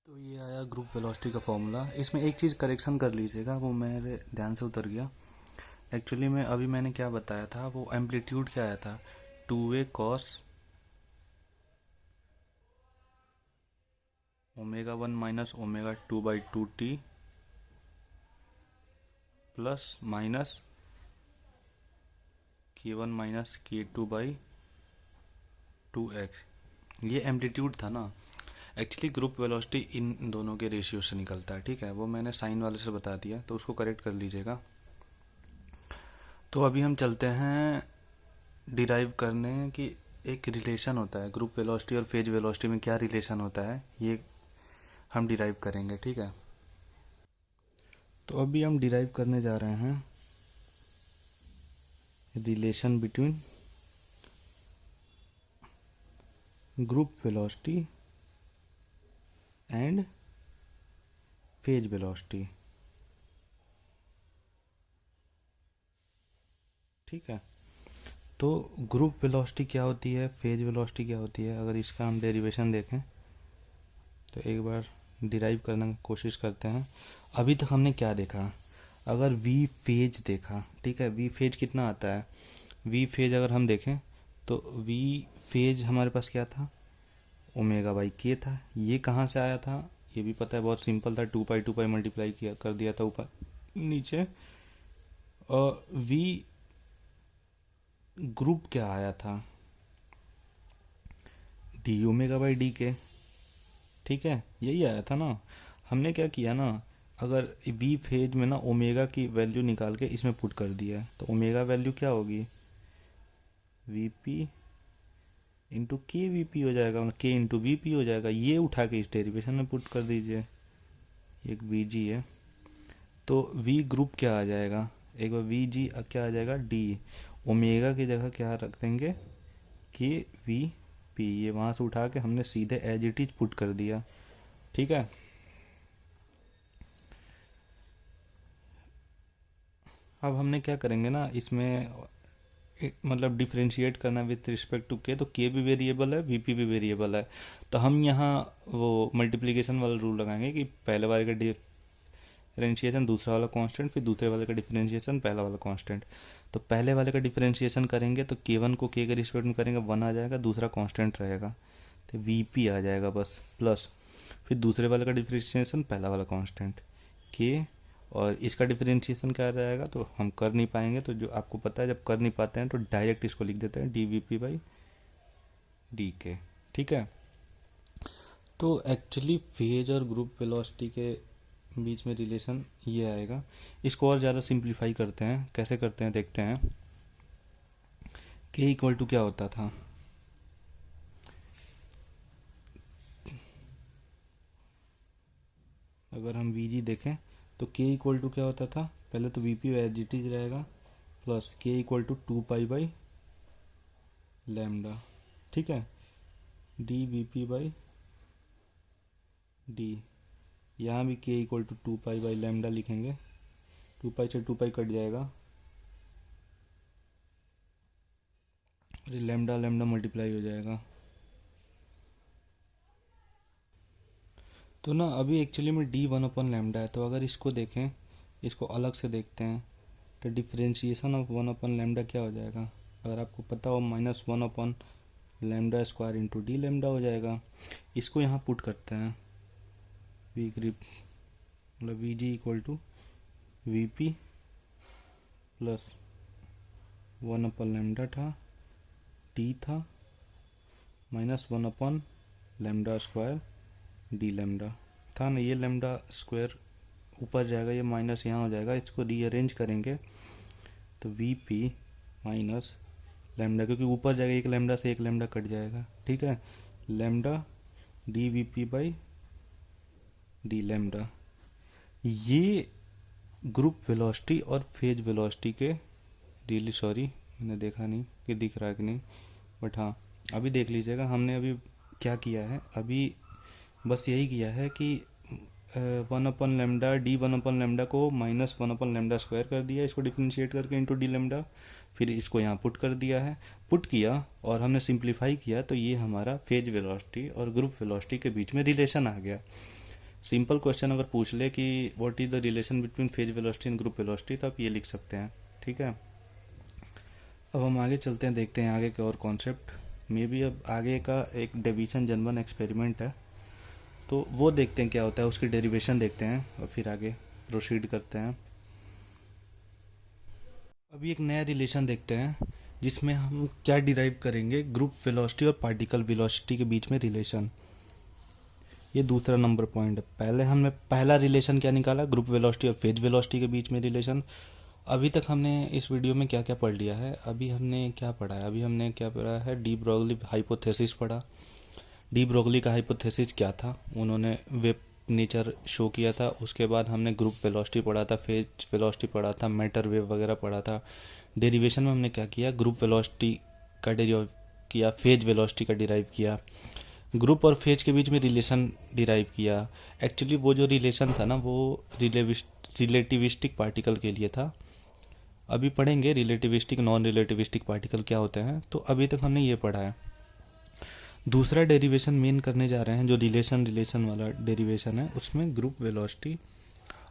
तो ये आया ग्रुप वेलोसिटी का फॉर्मूला। इसमें एक चीज़ करेक्शन कर लीजिएगा, वो मेरे ध्यान से उतर गया। एक्चुअली में अभी मैंने क्या बताया था, वो एम्पलीट्यूड क्या आया था, 2a cos ω1 minus ω2/2t plus minus k1 minus k2/2x। ये एम्पलीट्यूड था ना। एक्चुअली ग्रुप वेलोसिटी इन दोनों के रेशियो से निकलता है, ठीक है। वो मैंने साइन वाले से बता दिया, तो उसको करेक्ट कर लीजिएगा। तो अभी हम चलते हैं डिराइव करने कि एक रिलेशन होता है ग्रुप वेलोसिटी और फेज वेलोसिटी में, क्या रिलेशन होता है ये हम डिराइव करेंगे, ठीक है। तो अभी हम डिराइव करने जा रहे हैं relation between group velocity and phase velocity, ठीक है। तो ग्रुप वेलोसिटी क्या होती है, फेज वेलोसिटी क्या होती है, अगर इसका हम डेरिवेशन देखें तो एक बार डिराइव करने की कोशिश करते हैं। अभी तक हमने क्या देखा, अगर वी फेज देखा, ठीक है। वी फेज कितना आता है, वी फेज अगर हम देखें तो वी फेज हमारे पास क्या था, ω/k था। ये कहाँ से आया था, ये भी पता है, बहुत सिंपल था, 2π मल्टीप्लाई किया कर दिया था ऊपर नीचे। और वी ग्रुप क्या आया था, dω/dk, ठीक है, यही आया था ना। हमने क्या किया ना, अगर वी फेज में ना ओमेगा की वैल्यू निकाल के इसमें पुट कर दिया है, तो ओमेगा वैल्यू क्या होगी, वीपी इंटू के वीपी हो जाएगा, मतलब के इंटू वीपी हो जाएगा। ये उठा के इस डेरिवेशन में पुट कर दीजिए, एक वी जी है। तो वी ग्रुप क्या आ जाएगा, एक बार वी जी क्या आ जाएगा, डी ओमेगा की जगह क्या रख देंगे, के वी पी। ये वहाँ से उठा के हमने सीधे एज इट इज पुट कर दिया, ठीक है। अब हमने क्या करेंगे ना इसमें, मतलब डिफरेंशिएट करना विथ रिस्पेक्ट टू के, तो के भी वेरिएबल है, वीपी भी वेरिएबल है। तो हम यहाँ वो मल्टीप्लिकेशन वाला रूल लगाएंगे कि पहले वाले का डिफरेंशिएशन दूसरा वाला कांस्टेंट, फिर दूसरे वाले का डिफरेंशिएशन पहला वाला कांस्टेंट। तो पहले वाले का डिफरेंशिएशन करेंगे तो के1 को के के रिस्पेक्ट में करेंगे, 1 आ जाएगा, दूसरा कांस्टेंट रहेगा, तो वीपी आ जाएगा बस, प्लस फिर दूसरे वाले का डिफरेंशिएशन पहला वाला कांस्टेंट के, और इसका डिफरेंशिएशन क्या रहेगा, तो हम कर नहीं पाएंगे, तो जो आपको पता है जब कर नहीं पाते हैं तो डायरेक्ट इसको लिख देते हैं dVp/dk, ठीक है। तो एक्चुअली फेज और ग्रुप वेलोसिटी के बीच में रिलेशन ये आएगा। इसको और ज़्यादा सिंप्लीफाई करते हैं, कैसे करते हैं देखते हैं। के इक्वल टू क्या होता था, अगर हम वी देखें तो के इक्वल टू क्या होता था, पहले तो वीपी एज इट इज रहेगा, प्लस के इक्वल टू 2π/λ, ठीक है, dVp/d। यहाँ भी के इक्वल टू 2π/λ लिखेंगे, 2π से 2π कट जाएगा, और लैम्डा लैम्डा मल्टीप्लाई हो जाएगा। तो ना अभी एक्चुअली में d1/λ है, तो अगर इसको देखें, इसको अलग से देखते हैं, तो डिफ्रेंशिएशन ऑफ 1/λ क्या हो जाएगा, अगर आपको पता हो, -1/λ² इंटू डी लैम्डा हो जाएगा। इसको यहाँ पुट करते हैं, वी ग्रिप मतलब V G equal to V P plus 1/λ था, टी था, -1/λ² डी लैम्डा था ना। ये लैम्डा स्क्वायर ऊपर जाएगा, ये माइनस यहाँ हो जाएगा, इसको रीअरेंज करेंगे तो वी पी माइनस लैम्डा, क्योंकि ऊपर जाएगा एक लैम्डा से एक लैम्डा कट जाएगा, ठीक है, lambda D V P by D lambda. ये ग्रुप वेलोसिटी और फेज वेलोसिटी के, रियली सॉरी मैंने देखा नहीं कि दिख रहा है कि नहीं, बट हाँ अभी देख लीजिएगा। हमने अभी क्या किया है, अभी बस यही किया है कि 1/λ d1/λ को -1/λ² कर दिया, इसको डिफ्रेंशिएट करके इंटू डी लैम्डा, फिर इसको यहाँ पुट कर दिया है, पुट किया और हमने सिंप्लीफाई किया, तो ये हमारा फेज वेलोसिटी और ग्रुप वेलोसिटी के बीच में रिलेशन आ गया। सिंपल क्वेश्चन अगर पूछ ले कि what is the relation between phase velocity and group velocity, तो आप ये लिख सकते हैं। ठीक है, अब हम आगे चलते हैं, देखते हैं आगे के और कॉन्सेप्ट में भी। अब आगे का एक डेविसन जर्मन एक्सपेरिमेंट है, तो वो देखते हैं क्या होता है, उसकी डेरिवेशन देखते हैं और फिर आगे प्रोसीड करते हैं। अभी एक नया रिलेशन देखते हैं जिसमें हम क्या डिराइव करेंगे, ग्रुप वेलोसिटी और पार्टिकल वेलोसिटी के बीच में रिलेशन। ये दूसरा नंबर पॉइंट है। पहले हमने पहला रिलेशन क्या निकाला, ग्रुप वेलोसिटी और फेज वेलोसिटी के बीच में रिलेशन। अभी तक हमने इस वीडियो में क्या क्या पढ़ लिया है, अभी हमने क्या पढ़ा है, अभी हमने क्या पढ़ा है, डी ब्रोगली हाइपोथेसिस पढ़ा। डी ब्रोगली का हाइपोथेसिस क्या था, उन्होंने वेव नेचर शो किया था। उसके बाद हमने ग्रुप वेलोसिटी पढ़ा था, फेज वेलोसिटी पढ़ा था, मैटर वेव वगैरह पढ़ा था। डेरिवेशन में हमने क्या किया, ग्रुप वेलोसिटी का डिराइव किया, फेज वेलोसिटी का डिराइव किया, ग्रुप और फेज के बीच में रिलेशन डिराइव किया। एक्चुअली वो जो रिलेशन था ना, वो रिलेटिविस्टिक पार्टिकल के लिए था। अभी पढ़ेंगे रिलेटिविस्टिक नॉन रिलेटिविस्टिक पार्टिकल क्या होते हैं, तो अभी तक हमने ये पढ़ा है। दूसरा डेरिवेशन मेन करने जा रहे हैं, जो रिलेशन वाला डेरिवेशन है, उसमें ग्रुप वेलोसिटी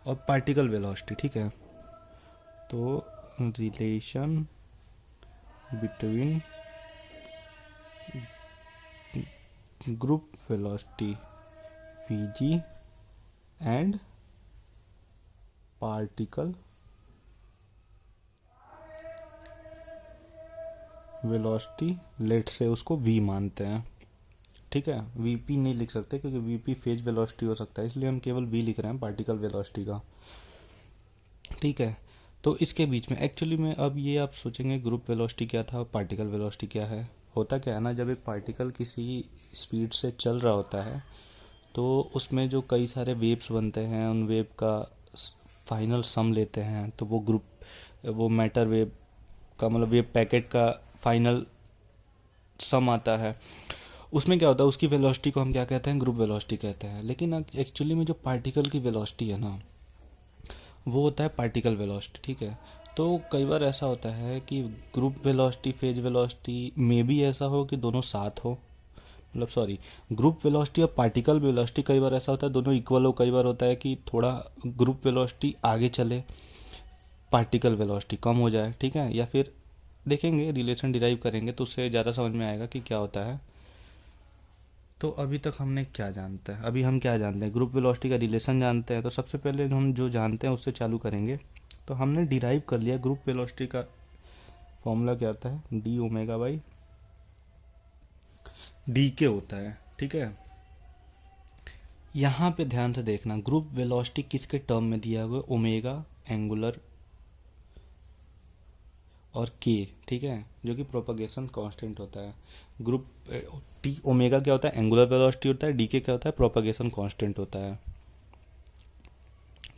और पार्टिकल वेलोसिटी। ठीक है, तो relation between group velocity Vg and particle velocity, let से उसको v मानते हैं। ठीक है, vp नहीं लिख सकते क्योंकि vp फेज वेलोसिटी हो सकता है, इसलिए हम केवल v लिख रहे हैं पार्टिकल वेलोसिटी का। ठीक है, तो इसके बीच में एक्चुअली में अब ये आप सोचेंगे ग्रुप वेलोसिटी क्या था, पार्टिकल वेलोसिटी क्या है। होता क्या है ना, जब एक पार्टिकल किसी स्पीड से चल रहा होता है तो उसमें जो कई सारे वेव्स बनते हैं, उन वेव का फाइनल सम लेते हैं, तो वो ग्रुप, वो मैटर वेव का मतलब वेव पैकेट का फाइनल सम आता है। उसमें क्या होता है, उसकी वेलोसिटी को हम क्या कहते हैं, ग्रुप वेलोसिटी कहते हैं। लेकिन एक्चुअली में जो पार्टिकल की वेलोसिटी है ना, वो होता है पार्टिकल वेलोसिटी। ठीक है, तो कई बार ऐसा होता है कि ग्रुप वेलोसिटी फेज वेलोसिटी में भी ऐसा हो कि दोनों साथ हो, मतलब सॉरी, ग्रुप वेलोसिटी और पार्टिकल वेलोसिटी कई बार ऐसा होता है दोनों इक्वल हो। कई बार होता है कि थोड़ा ग्रुप वेलोसिटी आगे चले, पार्टिकल वेलोसिटी कम हो जाए। ठीक है, या फिर देखेंगे रिलेशन डिराइव करेंगे तो उससे ज़्यादा समझ में आएगा कि क्या होता है। तो अभी तक हमने क्या जानते हैं, अभी हम क्या जानते हैं, ग्रुप वेलोसिटी का रिलेशन जानते हैं। तो सबसे पहले हम जो जानते हैं उससे चालू करेंगे। तो हमने डिराइव कर लिया ग्रुप वेलोसिटी का फॉर्मूला क्या आता है, डी ओमेगा बाई डी के होता है। ठीक है, यहाँ पे ध्यान से देखना, ग्रुप वेलोसिटी किसके टर्म में दिया हुआ है, ओमेगा एंगुलर और के। ठीक है, जो कि प्रोपगेशन कांस्टेंट होता है। ग्रुप टी ओमेगा क्या होता है, एंगुलर वेलोसिटी होता है, डी के क्या होता है, प्रोपगेशन कांस्टेंट होता है।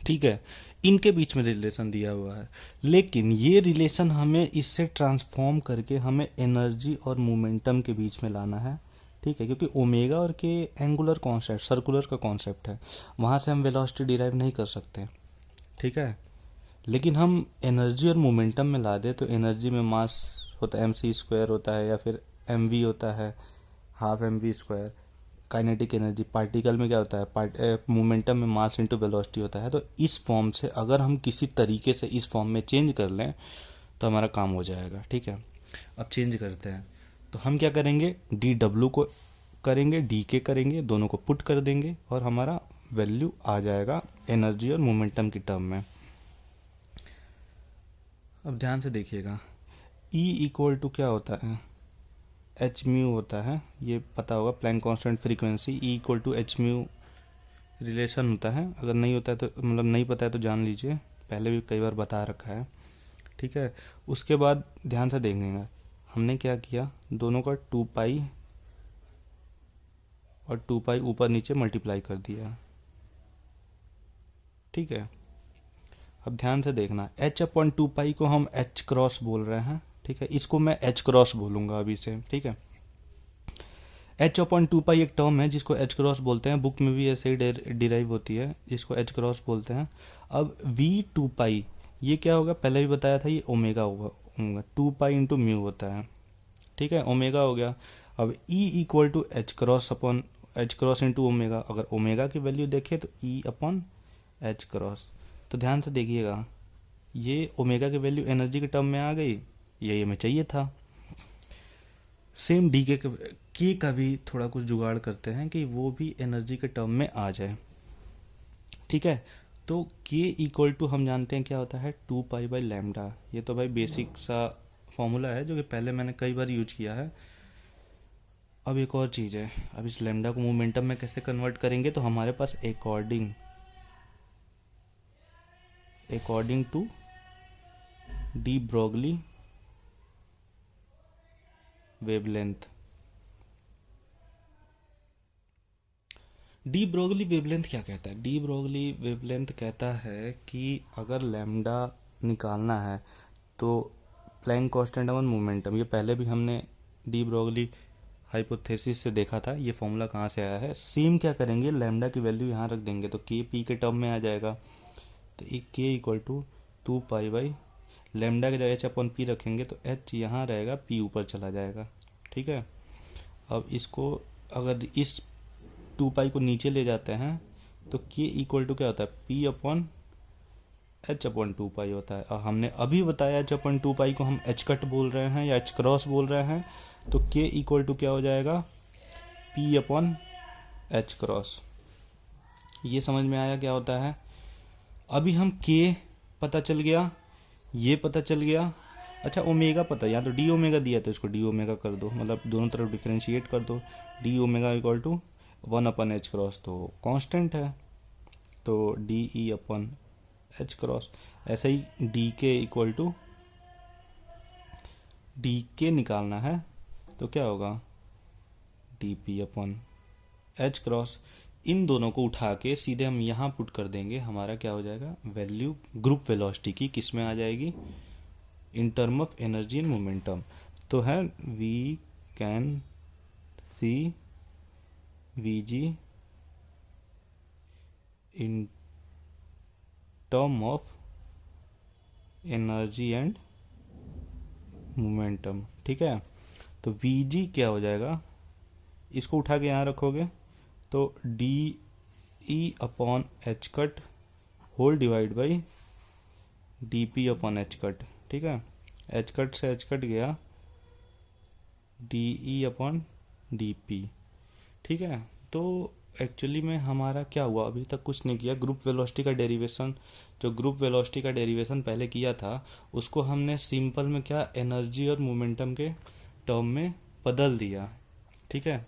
ठीक है, इनके बीच में रिलेशन दिया हुआ है, लेकिन ये रिलेशन हमें इससे ट्रांसफॉर्म करके हमें एनर्जी और मोमेंटम के बीच में लाना है। ठीक है, क्योंकि ओमेगा और के एंगुलर कॉन्सेप्ट, सर्कुलर का कॉन्सेप्ट है, वहाँ से हम वेलोसिटी डिराइव नहीं कर सकते। ठीक है, लेकिन हम एनर्जी और मोमेंटम में ला दे तो एनर्जी में मास होता है mc² होता है, या फिर mv होता है, half mv²। Kinetic energy particle में क्या होता है, मोमेंटम में मास इंटू वेलोसिटी होता है। तो इस फॉर्म से अगर हम किसी तरीके से इस फॉर्म में चेंज कर लें तो हमारा काम हो जाएगा। ठीक है, अब चेंज करते हैं, तो हम क्या करेंगे, डी डब्ल्यू को करेंगे, डी के करेंगे, दोनों को पुट कर देंगे और हमारा वैल्यू आ जाएगा एनर्जी और मोमेंटम की टर्म में। अब ध्यान से देखिएगा, E इक्वल टू क्या होता है, एच म्यू होता है, ये पता होगा, Planck constant frequency. E equal to H mu relation होता है। अगर नहीं होता है तो मतलब नहीं पता है तो जान लीजिए, पहले भी कई बार बता रखा है। ठीक है, उसके बाद ध्यान से देखेंगे हमने क्या किया, दोनों का 2 पाई और 2 पाई ऊपर नीचे मल्टीप्लाई कर दिया। ठीक है, अब ध्यान से देखना, h/2 पाई को हम h क्रॉस बोल रहे हैं। ठीक है, इसको मैं h क्रॉस बोलूंगा अभी से। ठीक है, h/2 पाई एक टर्म है जिसको h क्रॉस बोलते हैं, बुक में भी ऐसे ही डिराइव होती है, जिसको h क्रॉस बोलते हैं। अब v2 पाई ये क्या होगा, पहले भी बताया था, ये ओमेगा होगा, 2 पाई इंटू म्यू होता है। ठीक है, ओमेगा हो गया। अब E equal to H cross upon H cross into omega, अगर ओमेगा की वैल्यू देखें तो ई अपॉन एच क्रॉस। तो ध्यान से देखिएगा, ये ओमेगा की वैल्यू एनर्जी के टर्म में आ गई, यही हमें चाहिए था। सेम डी के का भी थोड़ा कुछ जुगाड़ करते हैं कि वो भी एनर्जी के टर्म में आ जाए, ठीक है। तो के इक्वल टू हम जानते हैं क्या होता है, 2 पाई/λ। ये तो भाई बेसिक सा फॉर्मूला है जो कि पहले मैंने कई बार यूज किया है। अब एक और चीज़ है, अब इस लैम्डा को मोमेंटम में कैसे कन्वर्ट करेंगे, तो हमारे पास according to de Broglie wavelength. De Broglie wavelength क्या कहता है, डी ब्रोगली वेवलेंथ कहता है कि अगर लैम्डा निकालना है तो प्लैंक कांस्टेंट अपन मोमेंटम, ये पहले भी हमने डी ब्रोगली हाइपोथेसिस से देखा था, ये फॉर्मूला कहाँ से आया है। सेम क्या करेंगे, लैम्डा की वैल्यू यहाँ रख देंगे तो के पी के टर्म में आ जाएगा। तो एक के इक्वल टू 2 पाई/, लैम्डा की जगह एच अपॉन पी रखेंगे तो एच यहाँ रहेगा, पी ऊपर चला जाएगा, ठीक है। अब इसको अगर इस 2 पाई को नीचे ले जाते हैं तो के इक्वल टू क्या होता है, पी अपॉन एच अपॉन 2 पाई होता है। और हमने अभी बताया एच अपॉन 2 पाई को हम एच कट बोल रहे हैं या एच क्रॉस बोल रहे हैं, तो के इक्वल टू क्या हो जाएगा, पी अपॉन एच क्रॉस। ये समझ में आया क्या होता है। अभी हम के पता चल गया, ये पता चल गया, अच्छा ओमेगा पता, या तो डी ओमेगा दिया तो इसको डी ओमेगा कर दो, मतलब दोनों तरफ डिफरेंशिएट कर दो। D omega equal to 1/h cross तो कांस्टेंट है, तो D E upon H cross. ऐसे ही d k equal to d k निकालना है तो क्या होगा, d P upon H cross. इन दोनों को उठा के सीधे हम यहाँ पुट कर देंगे, हमारा क्या हो जाएगा, वैल्यू ग्रुप वेलोसिटी की किस में आ जाएगी, in term of energy and momentum. तो है we can see V G in term of energy and momentum, ठीक है। तो वी जी क्या हो जाएगा, इसको उठा के यहाँ रखोगे तो D E upon H cut whole divide by D P upon H cut, ठीक है। एच कट से एच कट गया, D E upon D P, ठीक है। तो एक्चुअली में हमारा क्या हुआ, अभी तक कुछ नहीं किया। ग्रुप वेलोसिटी का डेरिवेशन, जो ग्रुप वेलोसिटी का डेरिवेशन पहले किया था उसको हमने सिंपल में क्या, एनर्जी और मोमेंटम के टर्म में बदल दिया, ठीक है।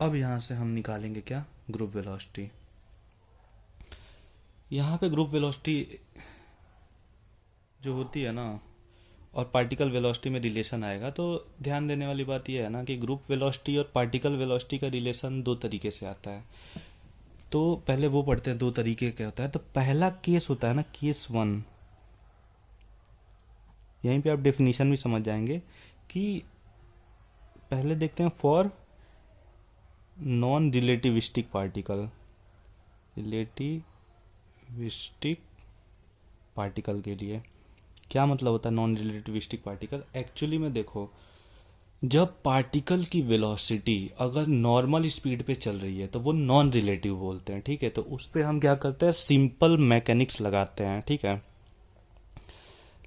अब यहाँ से हम निकालेंगे क्या, ग्रुप वेलोसिटी। यहाँ पे ग्रुप वेलोसिटी जो होती है ना और पार्टिकल वेलोसिटी में रिलेशन आएगा, तो ध्यान देने वाली बात यह है ना कि ग्रुप वेलोसिटी और पार्टिकल वेलोसिटी का रिलेशन दो तरीके से आता है। तो पहले वो पढ़ते हैं, दो तरीके क्या होता है। तो पहला केस होता है ना, केस 1, यहीं पे आप डेफिनेशन भी समझ जाएंगे कि पहले देखते हैं for non relativistic particle, relativistic particle के लिए क्या मतलब होता है नॉन रिलेटिविस्टिक पार्टिकल। एक्चुअली में देखो, जब पार्टिकल की वेलोसिटी अगर नॉर्मल स्पीड पे चल रही है तो वो नॉन रिलेटिव बोलते हैं, ठीक है। तो उस पर हम क्या करते हैं, सिंपल मैकेनिक्स लगाते हैं, ठीक है।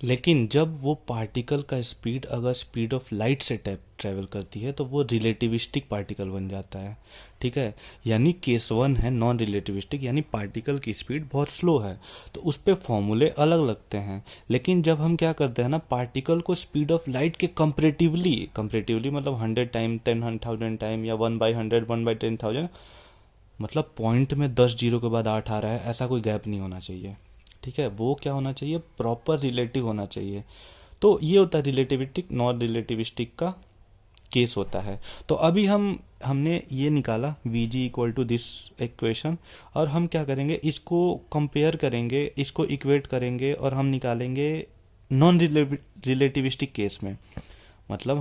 लेकिन जब वो पार्टिकल का स्पीड अगर स्पीड ऑफ लाइट से ट्रेवल करती है तो वो रिलेटिविस्टिक पार्टिकल बन जाता है, ठीक है। यानी केस 1 है नॉन रिलेटिविस्टिक, यानी पार्टिकल की स्पीड बहुत स्लो है, तो उस पर फॉर्मूले अलग लगते हैं। लेकिन जब हम क्या करते हैं ना, पार्टिकल को स्पीड ऑफ लाइट के कंपरेटिवली मतलब 100 टाइम, 10,000 टाइम, या 1/100, 1/10,000, मतलब पॉइंट में 10 जीरो के बाद 8 आ रहा है, ऐसा कोई गैप नहीं होना चाहिए, ठीक है। वो क्या होना चाहिए, प्रॉपर रिलेटिव होना चाहिए। तो ये होता है रिलेटिविस्टिक, नॉन रिलेटिविस्टिक का केस होता है। तो अभी हमने ये निकाला V G equal to this equation, और हम क्या करेंगे, इसको कंपेयर करेंगे, इसको इक्वेट करेंगे और हम निकालेंगे नॉन रिलेटिविस्टिक केस में। मतलब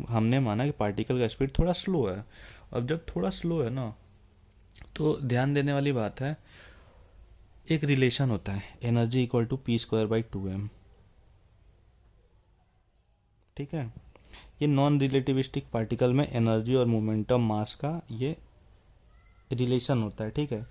हमने माना कि पार्टिकल का स्पीड थोड़ा स्लो है। अब जब थोड़ा स्लो है ना, तो ध्यान देने वाली बात है, एक रिलेशन होता है एनर्जी इक्वल टू p²/2m, ठीक है। ये नॉन रिलेटिविस्टिक पार्टिकल में एनर्जी और मोमेंटम मास का ये रिलेशन होता है, ठीक है।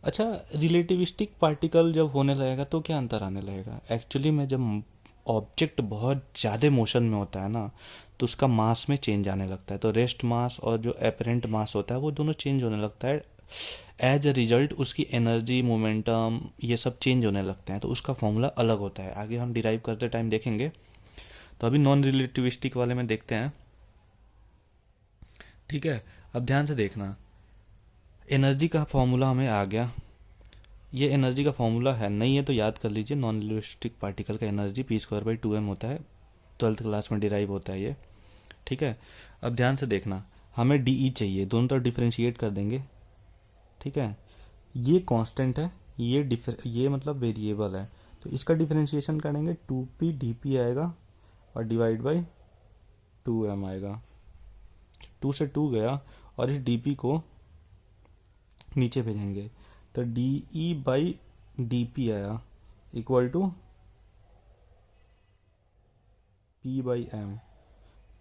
अच्छा, रिलेटिविस्टिक पार्टिकल जब होने लगेगा तो क्या अंतर आने लगेगा? एक्चुअली में जब ऑब्जेक्ट बहुत ज़्यादा मोशन में होता है ना, तो उसका मास में चेंज आने लगता है। तो रेस्ट मास और जो एपरेंट मास होता है वो दोनों चेंज होने लगता है। एज अ रिजल्ट उसकी एनर्जी, मोमेंटम, ये सब चेंज होने लगते हैं। तो उसका फॉर्मूला अलग होता है, आगे हम डिराइव करते टाइम देखेंगे। तो अभी नॉन रिलेटिविस्टिक वाले में देखते हैं, ठीक है। अब ध्यान से देखना, एनर्जी का फॉर्मूला हमें आ गया। ये एनर्जी का फॉर्मूला है, नहीं है तो याद कर लीजिए। नॉन रिलेटिविस्टिक पार्टिकल का एनर्जी p²/2m होता है, 12th क्लास में डिराइव होता है ये, ठीक है। अब ध्यान से देखना, हमें डी चाहिए, दोनों तरफ डिफरेंशिएट कर देंगे, ठीक है। ये कांस्टेंट है, ये मतलब वेरिएबल है, तो इसका डिफरेंशिएशन करेंगे 2p/dp आएगा और डिवाइड बाई 2m आएगा। 2 से 2 गया और इस dp को नीचे भेजेंगे, तो DE/dp आया इक्वल टू p/m।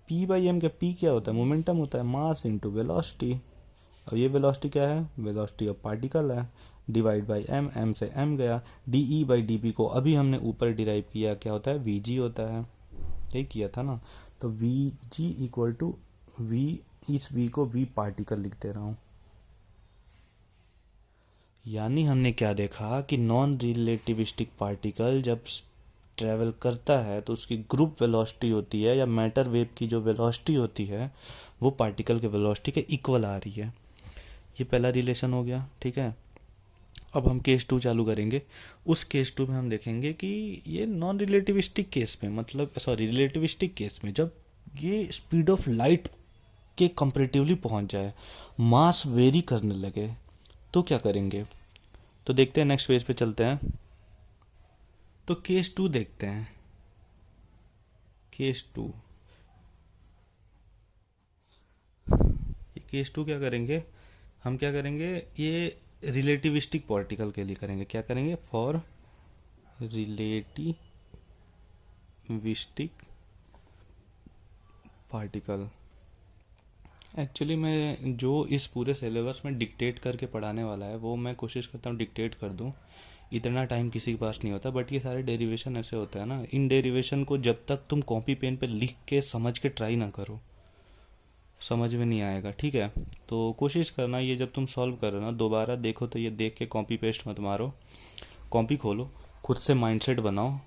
p/m क्या, p क्या होता है? मोमेंटम होता है, मास इंटू वेलोसिटी। अब ये वेलोसिटी क्या है? वेलोसिटी ऑफ पार्टिकल है, डिवाइड बाई m, m से m गया। DE/dp को अभी हमने ऊपर डिराइव किया, क्या होता है? vg होता है, यही किया था ना। तो vg इक्वल टू v, इस v को v पार्टिकल लिख दे रहा हूँ। यानी हमने क्या देखा कि नॉन रिलेटिविस्टिक पार्टिकल जब ट्रैवल करता है तो उसकी ग्रुप वेलोसिटी होती है, या मैटर वेव की जो वेलोसिटी होती है वो पार्टिकल के वेलोसिटी के इक्वल आ रही है। ये पहला रिलेशन हो गया, ठीक है। अब हम केस 2 चालू करेंगे। उस केस 2 में हम देखेंगे कि ये नॉन रिलेटिविस्टिक केस में, मतलब सॉरी रिलेटिविस्टिक केस में, जब ये स्पीड ऑफ लाइट के कंपेरेटिवली पहुंच जाए, मास वेरी करने लगे, तो क्या करेंगे? तो देखते हैं, नेक्स्ट पेज पे चलते हैं। तो केस 2 देखते हैं। केस 2, ये केस 2 क्या करेंगे? हम क्या करेंगे, ये रिलेटिविस्टिक पार्टिकल के लिए करेंगे। क्या करेंगे? For relativistic particle. एक्चुअली मैं जो इस पूरे सिलेबस में डिक्टेट करके पढ़ाने वाला है वो मैं कोशिश करता हूँ डिक्टेट कर दूँ, इतना टाइम किसी के पास नहीं होता। बट ये सारे डेरिवेशन ऐसे होते हैं ना, इन डेरिवेशन को जब तक तुम कॉपी पेन पे लिख के समझ के ट्राई ना करो, समझ में नहीं आएगा, ठीक है। तो कोशिश करना, ये जब तुम सॉल्व करो ना दोबारा देखो, तो ये देख के कॉपी पेस्ट मत मारो, कॉपी खोलो, खुद से माइंडसेट बनाओ,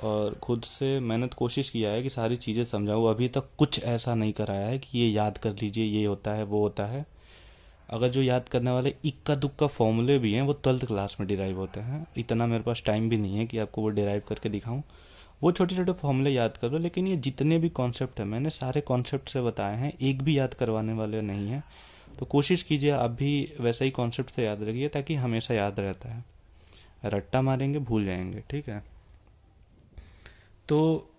और खुद से मैंने तो कोशिश किया है कि सारी चीज़ें समझाऊँ। अभी तक कुछ ऐसा नहीं कराया है कि ये याद कर लीजिए, ये होता है वो होता है। अगर जो याद करने वाले इक्का दुक्का फॉर्मूले भी हैं वो 12th क्लास में डिराइव होते हैं। इतना मेरे पास टाइम भी नहीं है कि आपको वो डिराइव करके दिखाऊं। वो छोटे छोटे फॉर्मूले याद कर लो, लेकिन ये जितने भी कॉन्सेप्ट हैं मैंने सारे कॉन्सेप्ट से बताए हैं, एक भी याद करवाने वाले नहीं हैं। तो कोशिश कीजिए आप भी वैसा ही कॉन्सेप्ट से याद रखिए, ताकि हमेशा याद रहता है। रट्टा मारेंगे भूल जाएंगे, ठीक है। तो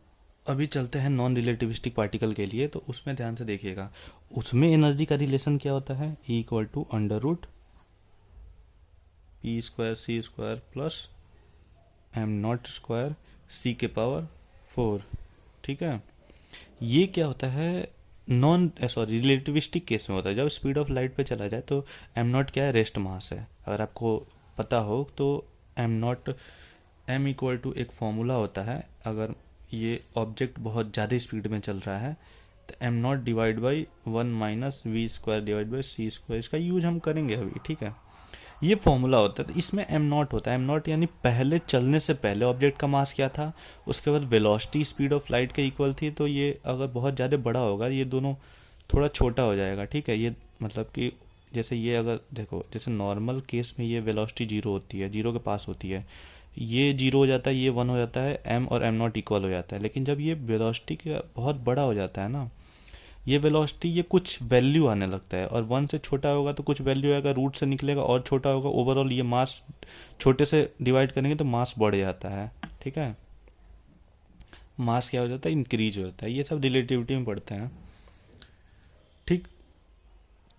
अभी चलते हैं नॉन रिलेटिविस्टिक पार्टिकल के लिए। तो उसमें ध्यान से देखिएगा, उसमें एनर्जी का रिलेशन क्या होता है? E equal to √p²c² plus m0² c⁴, ठीक है। ये क्या होता है? नॉन सॉरी रिलेटिविस्टिक केस में होता है, जब स्पीड ऑफ लाइट पे चला जाए तो m0 क्या है? रेस्ट मास है। अगर आपको पता हो तो m0, m इक्वल टू एक फॉर्मूला होता है, अगर ये ऑब्जेक्ट बहुत ज़्यादा स्पीड में चल रहा है तो m0 divide by 1 - v² divide by c², इसका यूज हम करेंगे अभी, ठीक है। ये फॉर्मूला होता है, तो इसमें m0 होता है। m0 यानी पहले चलने से पहले ऑब्जेक्ट का मास क्या था, उसके बाद वेलोसिटी स्पीड ऑफ लाइट के इक्वल थी। तो ये अगर बहुत ज़्यादा बड़ा होगा, ये दोनों थोड़ा छोटा हो जाएगा, ठीक है। ये मतलब कि जैसे ये अगर देखो, जैसे नॉर्मल केस में ये वेलोसिटी जीरो होती है, जीरो के पास होती है, ये जीरो हो जाता है, ये 1 हो जाता है, m और m0 इक्वल हो जाता है। लेकिन जब ये वेलोसिटी का बहुत बड़ा हो जाता है ना, ये वेलोसिटी, ये कुछ वैल्यू आने लगता है, और 1 से छोटा होगा तो कुछ वैल्यू आएगा, रूट से निकलेगा और छोटा होगा। ओवरऑल ये मास छोटे से डिवाइड करेंगे तो मास बढ़ जाता है, ठीक है। मास क्या हो जाता है? इंक्रीज हो जाता है। ये सब रिलेटिविटी में पढ़ते हैं, ठीक।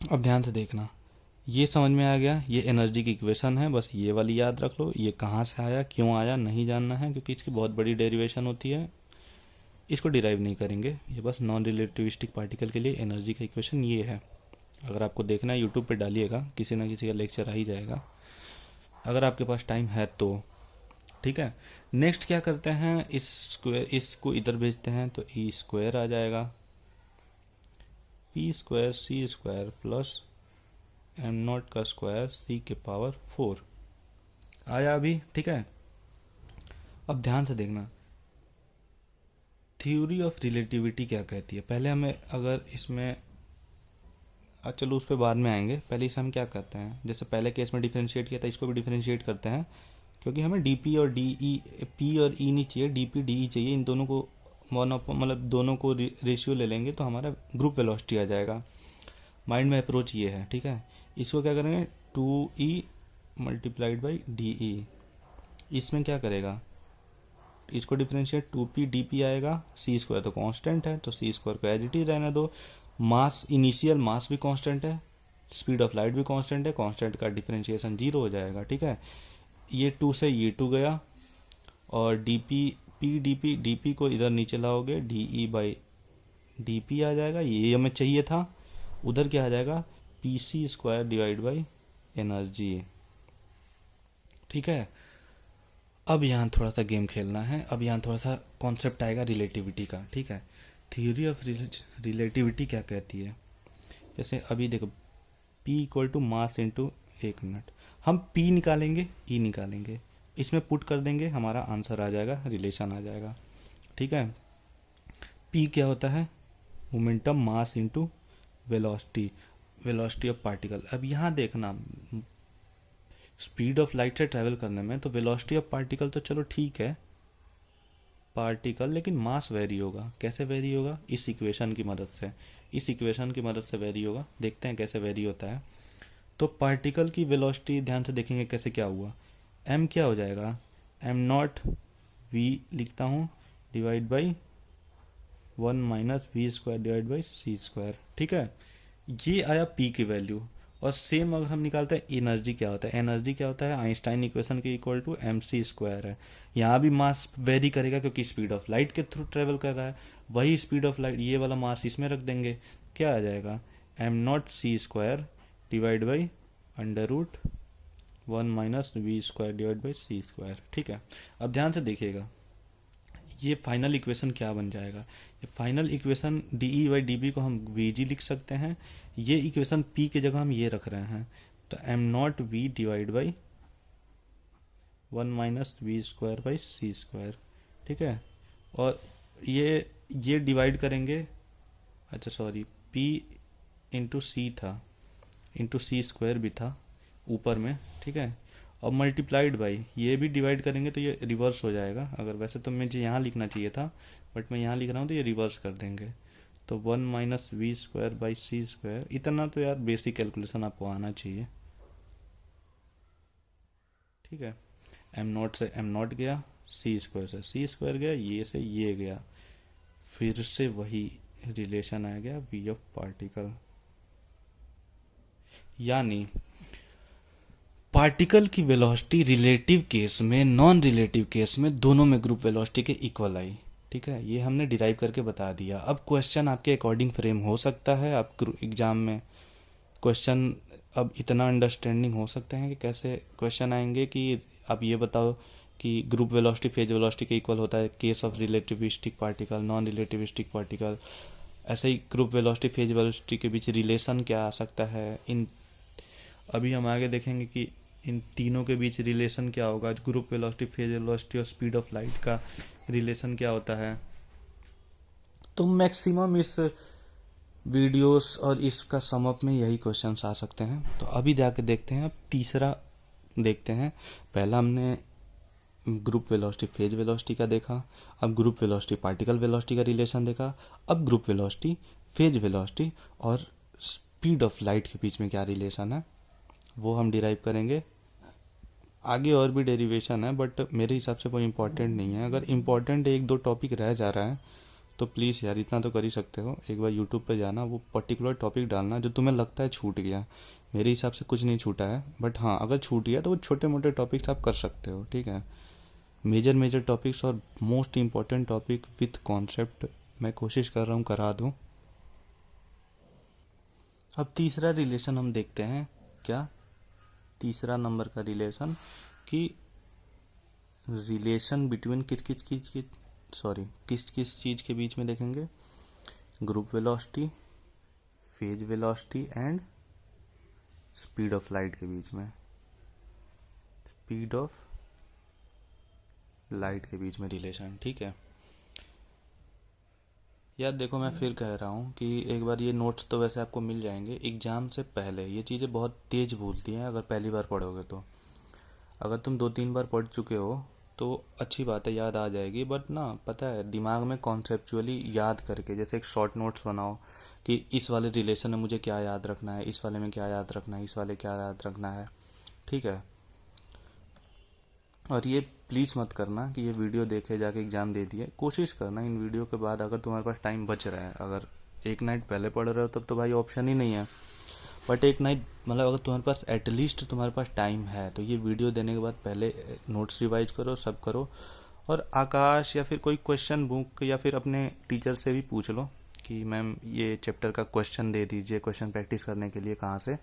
अब ध्यान से देखना, ये समझ में आ गया, ये एनर्जी की इक्वेशन है, बस ये वाली याद रख लो। ये कहाँ से आया, क्यों आया, नहीं जानना है, क्योंकि इसकी बहुत बड़ी डेरिवेशन होती है, इसको डिराइव नहीं करेंगे। ये बस नॉन रिलेटिविस्टिक पार्टिकल के लिए एनर्जी का इक्वेशन ये है। अगर आपको देखना है यूट्यूब पे डालिएगा, किसी ना किसी का लेक्चर आ ही जाएगा अगर आपके पास टाइम है तो। ठीक है, नेक्स्ट क्या करते हैं, इस स्क्वायर इसको इधर भेजते हैं तो ई स्क्वायर आ जाएगा, P square C square plus M not का स्क्वायर सी के पावर 4 आया अभी। ठीक है, अब ध्यान से देखना थ्योरी ऑफ रिलेटिविटी क्या कहती है। पहले हमें अगर इसमें चलो उस पर बाद में आएंगे, पहले इसे हम क्या करते हैं, जैसे पहले केस में डिफरेंशिएट किया था इसको भी डिफरेंशिएट करते हैं, क्योंकि हमें डी पी और डी ई, पी और ई नहीं चाहिए, डी पी डी ई चाहिए। इन दोनों को मतलब दोनों को रेशियो ले लेंगे तो हमारा ग्रुप वेलोसिटी आ जाएगा। माइंड में अप्रोच ये है। ठीक है, इसको क्या करेंगे, 2e multiplied by D E, इसमें क्या करेगा, इसको डिफरेंशिएट 2p dp आएगा, सी स्क्वायर तो कांस्टेंट है तो सी स्क्वायर को एज इट इज रहने दो। मास, इनिशियल मास भी कांस्टेंट है, स्पीड ऑफ लाइट भी कांस्टेंट है, कांस्टेंट का डिफरेंशिएशन 0 हो जाएगा। ठीक है, ये 2 से ये 2 गया और dp p dp dp को इधर नीचे लाओगे d E by D p आ जाएगा, ये हमें चाहिए था। उधर क्या आ जाएगा, p c square divide by energy. ठीक है, अब यहाँ थोड़ा सा गेम खेलना है, अब यहाँ थोड़ा सा कॉन्सेप्ट आएगा रिलेटिविटी का। ठीक है, थ्योरी ऑफ रिलेटिविटी क्या कहती है, जैसे अभी देखो P equal to mass into 1 minute, हम P निकालेंगे E निकालेंगे, इसमें पुट कर देंगे, हमारा आंसर आ जाएगा, रिलेशन आ जाएगा। ठीक है, P क्या होता है, momentum mass into velocity, velocity of particle. अब यहाँ देखना, स्पीड ऑफ लाइट से ट्रैवल करने में तो वेलोसिटी ऑफ पार्टिकल तो चलो ठीक है, पार्टिकल, लेकिन मास वेरी होगा। कैसे वेरी होगा, इस इक्वेशन की मदद से, इस इक्वेशन की मदद से वेरी होगा। देखते हैं कैसे वेरी होता है। तो पार्टिकल की वेलोसिटी ध्यान से देखेंगे कैसे क्या हुआ, m क्या हो जाएगा, m नॉट v लिखता हूँ divide by 1 minus V square divide by C square. ठीक है, ये आया p की वैल्यू। और सेम अगर हम निकालते हैं एनर्जी क्या होता है, एनर्जी क्या होता है, आइंस्टाइन इक्वेशन के equal to M C square है। यहाँ भी मास वेरी करेगा क्योंकि स्पीड ऑफ लाइट के थ्रू ट्रेवल कर रहा है, वही स्पीड ऑफ लाइट ये वाला मास इसमें रख देंगे, क्या आ जाएगा, M not C square divide by under root 1 minus V square divide by C square. ठीक है, अब ध्यान से देखिएगा ये फाइनल इक्वेशन क्या बन जाएगा, ये final equation D E by D B को हम वी जी लिख सकते हैं, ये इक्वेशन पी की जगह हम ये रख रहे हैं, तो M not V divide by 1 minus V square by C square. ठीक है, और ये डिवाइड करेंगे, अच्छा सॉरी, पी इंटू सी था, इंटू सी स्क्वायर भी था ऊपर में। ठीक है, और मल्टीप्लाइड बाई ये भी डिवाइड करेंगे तो ये रिवर्स हो जाएगा, अगर वैसे तो मुझे यहाँ लिखना चाहिए था बट मैं यहाँ लिख रहा हूँ तो ये रिवर्स कर देंगे, तो 1 minus V square by C square. इतना तो यार बेसिक कैलकुलेशन आपको आना चाहिए। ठीक है, एम नॉट से एम नॉट गया, सी स्क्वायर से सी स्क्वायर गया, ये से ये गया, फिर से वही रिलेशन आ गया वी ऑफ पार्टिकल। यानी पार्टिकल की वेलोसिटी रिलेटिव केस में, नॉन रिलेटिव केस में, दोनों में ग्रुप वेलोसिटी के इक्वल आई। ठीक है, ये हमने डिराइव करके बता दिया। अब क्वेश्चन आपके अकॉर्डिंग फ्रेम हो सकता है, आप एग्जाम में क्वेश्चन अब इतना अंडरस्टैंडिंग हो सकते हैं कि कैसे क्वेश्चन आएंगे कि आप ये बताओ कि ग्रुप वेलोसिटी फेज वेलोसिटी के इक्वल होता है case of relativistic particle, non relativistic particle. ऐसे ही ग्रुप वेलोसिटी फेज वेलोसिटी के बीच रिलेशन क्या आ सकता है, इन अभी हम आगे देखेंगे कि इन तीनों के बीच रिलेशन क्या होगा, ग्रुप वेलोसिटी फेज वेलोसिटी और स्पीड ऑफ लाइट का रिलेशन क्या होता है। तो मैक्सिमम इस वीडियोस और इसका समअप में यही क्वेश्चंस आ सकते हैं। तो अभी जाके देखते हैं, अब तीसरा देखते हैं। पहला हमने ग्रुप वेलोसिटी फेज वेलोसिटी का देखा, अब ग्रुप वेलोसिटी पार्टिकल वेलोसिटी का रिलेशन देखा, अब ग्रुप वेलोसिटी फेज वेलोसिटी और स्पीड ऑफ लाइट के बीच में क्या रिलेशन है वो हम डिराइव करेंगे। आगे और भी डेरिवेशन है बट मेरे हिसाब से कोई इंपॉर्टेंट नहीं है। अगर इंपॉर्टेंट एक दो टॉपिक रह जा रहा है तो प्लीज़ यार इतना तो कर ही सकते हो, एक बार यूट्यूब पे जाना, वो पर्टिकुलर टॉपिक डालना जो तुम्हें लगता है छूट गया। मेरे हिसाब से कुछ नहीं छूटा है, बट हाँ अगर छूट गया तो वो छोटे मोटे टॉपिक्स आप कर सकते हो। ठीक है, मेजर टॉपिक्स और most important topic with concept मैं कोशिश कर रहा हूँ करा दूँ। अब तीसरा रिलेशन हम देखते हैं, क्या तीसरा नंबर का रिलेशन, कि रिलेशन बिटवीन किस किस चीज़ के बीच में देखेंगे, group velocity, phase velocity and speed of light के बीच में, स्पीड ऑफ लाइट के बीच में रिलेशन। ठीक है यार, देखो मैं फिर कह रहा हूँ कि एक बार ये नोट्स तो वैसे आपको मिल जाएंगे, एग्जाम से पहले ये चीज़ें बहुत तेज भूलती हैं अगर पहली बार पढ़ोगे तो। अगर तुम 2-3 बार पढ़ चुके हो तो अच्छी बात है, याद आ जाएगी, बट ना पता है दिमाग में कॉन्सेप्चुअली याद करके, जैसे एक शॉर्ट नोट्स बनाओ कि इस वाले रिलेशन में मुझे क्या याद रखना है, इस वाले में क्या याद रखना है, इस वाले क्या याद रखना है। ठीक है, और ये प्लीज़ मत करना कि ये वीडियो देखे जाके एग्ज़ाम दे दिए। कोशिश करना इन वीडियो के बाद, अगर तुम्हारे पास टाइम बच रहा है, अगर एक नाइट पहले पढ़ रहे हो तब तो भाई ऑप्शन ही नहीं है, बट एक नाइट मतलब अगर तुम्हारे पास एटलीस्ट तुम्हारे पास टाइम है तो ये वीडियो देने के बाद पहले नोट्स रिवाइज करो, सब करो। और आकाश या फिर कोई क्वेश्चन बुक या फिर अपने टीचर से भी पूछ लो कि मैम ये चैप्टर का क्वेश्चन दे दीजिए, क्वेश्चन प्रैक्टिस करने के लिए कहाँ से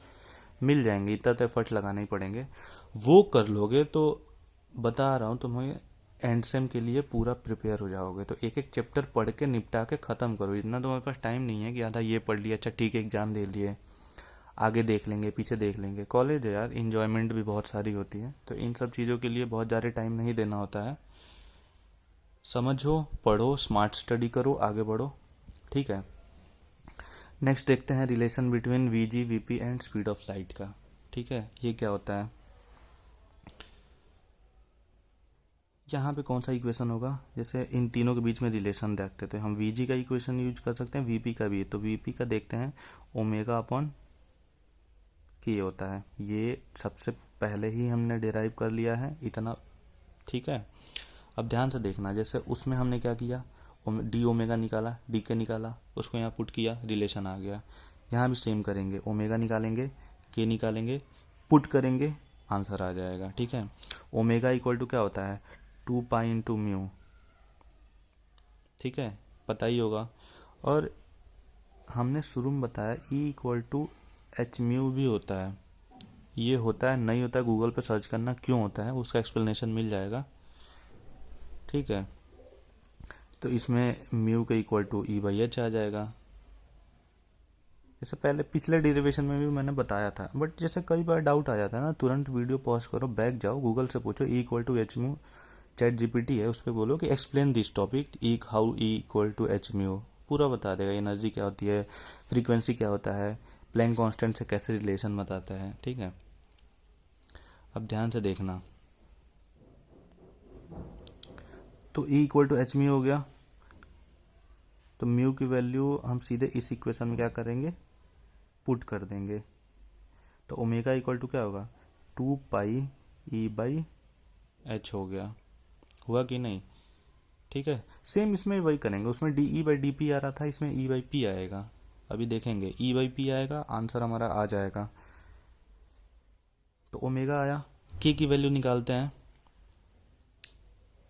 मिल जाएंगे, इतना तो एफर्ट लगाने ही पड़ेंगे। वो कर लोगे तो बता रहा हूँ तुम्हें, एंड सेम के लिए पूरा प्रिपेयर हो जाओगे। तो एक एक चैप्टर पढ़ के निपटा के ख़त्म करो, इतना तुम्हारे पास टाइम नहीं है कि आधा ये पढ़ लिया, अच्छा ठीक है एग्जाम दे लिए, आगे देख लेंगे, पीछे देख लेंगे। कॉलेज है यार, इंजॉयमेंट भी बहुत सारी होती है, तो इन सब चीज़ों के लिए बहुत ज़्यादा टाइम नहीं देना होता है। समझो, पढ़ो, स्मार्ट स्टडी करो, आगे बढ़ो। ठीक है, नेक्स्ट देखते हैं relation between we ji V P and speed of light का। ठीक है, ये क्या होता है, यहाँ पे कौन सा इक्वेशन होगा, जैसे इन तीनों के बीच में रिलेशन देखते थे हम, वी जी का इक्वेशन यूज कर सकते हैं, वी पी का भी। तो वी पी का देखते हैं, ओमेगा अपॉन के होता है, ये सबसे पहले ही हमने डिराइव कर लिया है इतना। ठीक है, अब ध्यान से देखना, जैसे उसमें हमने क्या किया, डी ओमेगा निकाला, डी के निकाला, उसको यहाँ पुट किया, रिलेशन आ गया। यहाँ भी सेम करेंगे, ओमेगा निकालेंगे, के निकालेंगे, पुट करेंगे, आंसर आ जाएगा। ठीक है, ओमेगा इक्वल टू क्या होता है, 2 पाई इंटू म्यू। ठीक है, पता ही होगा। और हमने शुरू में बताया E equal to H mu भी होता है, ये होता है नहीं होता है, गूगल पे सर्च करना क्यों होता है, उसका एक्सप्लेनेशन मिल जाएगा। ठीक है, तो इसमें म्यू के equal to E by h आ जाएगा, जैसे पहले पिछले डेरिवेशन में भी मैंने बताया था। बट जैसे कई बार डाउट आ जाता है ना, तुरंत वीडियो पॉज करो, बैक जाओ, गूगल से पूछो E equal to H mu, chat GPT है, उस पर बोलो कि explain this topic, E how E equal to H mu, पूरा बता देगा। एनर्जी क्या होती है, फ्रीक्वेंसी क्या होता है, प्लैंक कांस्टेंट से कैसे रिलेशन बताता है। ठीक है, अब ध्यान से देखना, तो E equal to H mu हो गया, तो म्यू की वैल्यू हम सीधे इस इक्वेशन में क्या करेंगे, पुट कर देंगे। तो ओमेगा इक्वल टू क्या होगा, 2 पाई ई बाई एच हो गया, हुआ कि नहीं। ठीक है, सेम इसमें वही करेंगे, उसमें d E by D p आ रहा था, इसमें ई बाई पी आएगा। अभी देखेंगे, ई बाई पी आएगा, आंसर हमारा आ जाएगा। तो ओमेगा आया, के की वैल्यू निकालते हैं,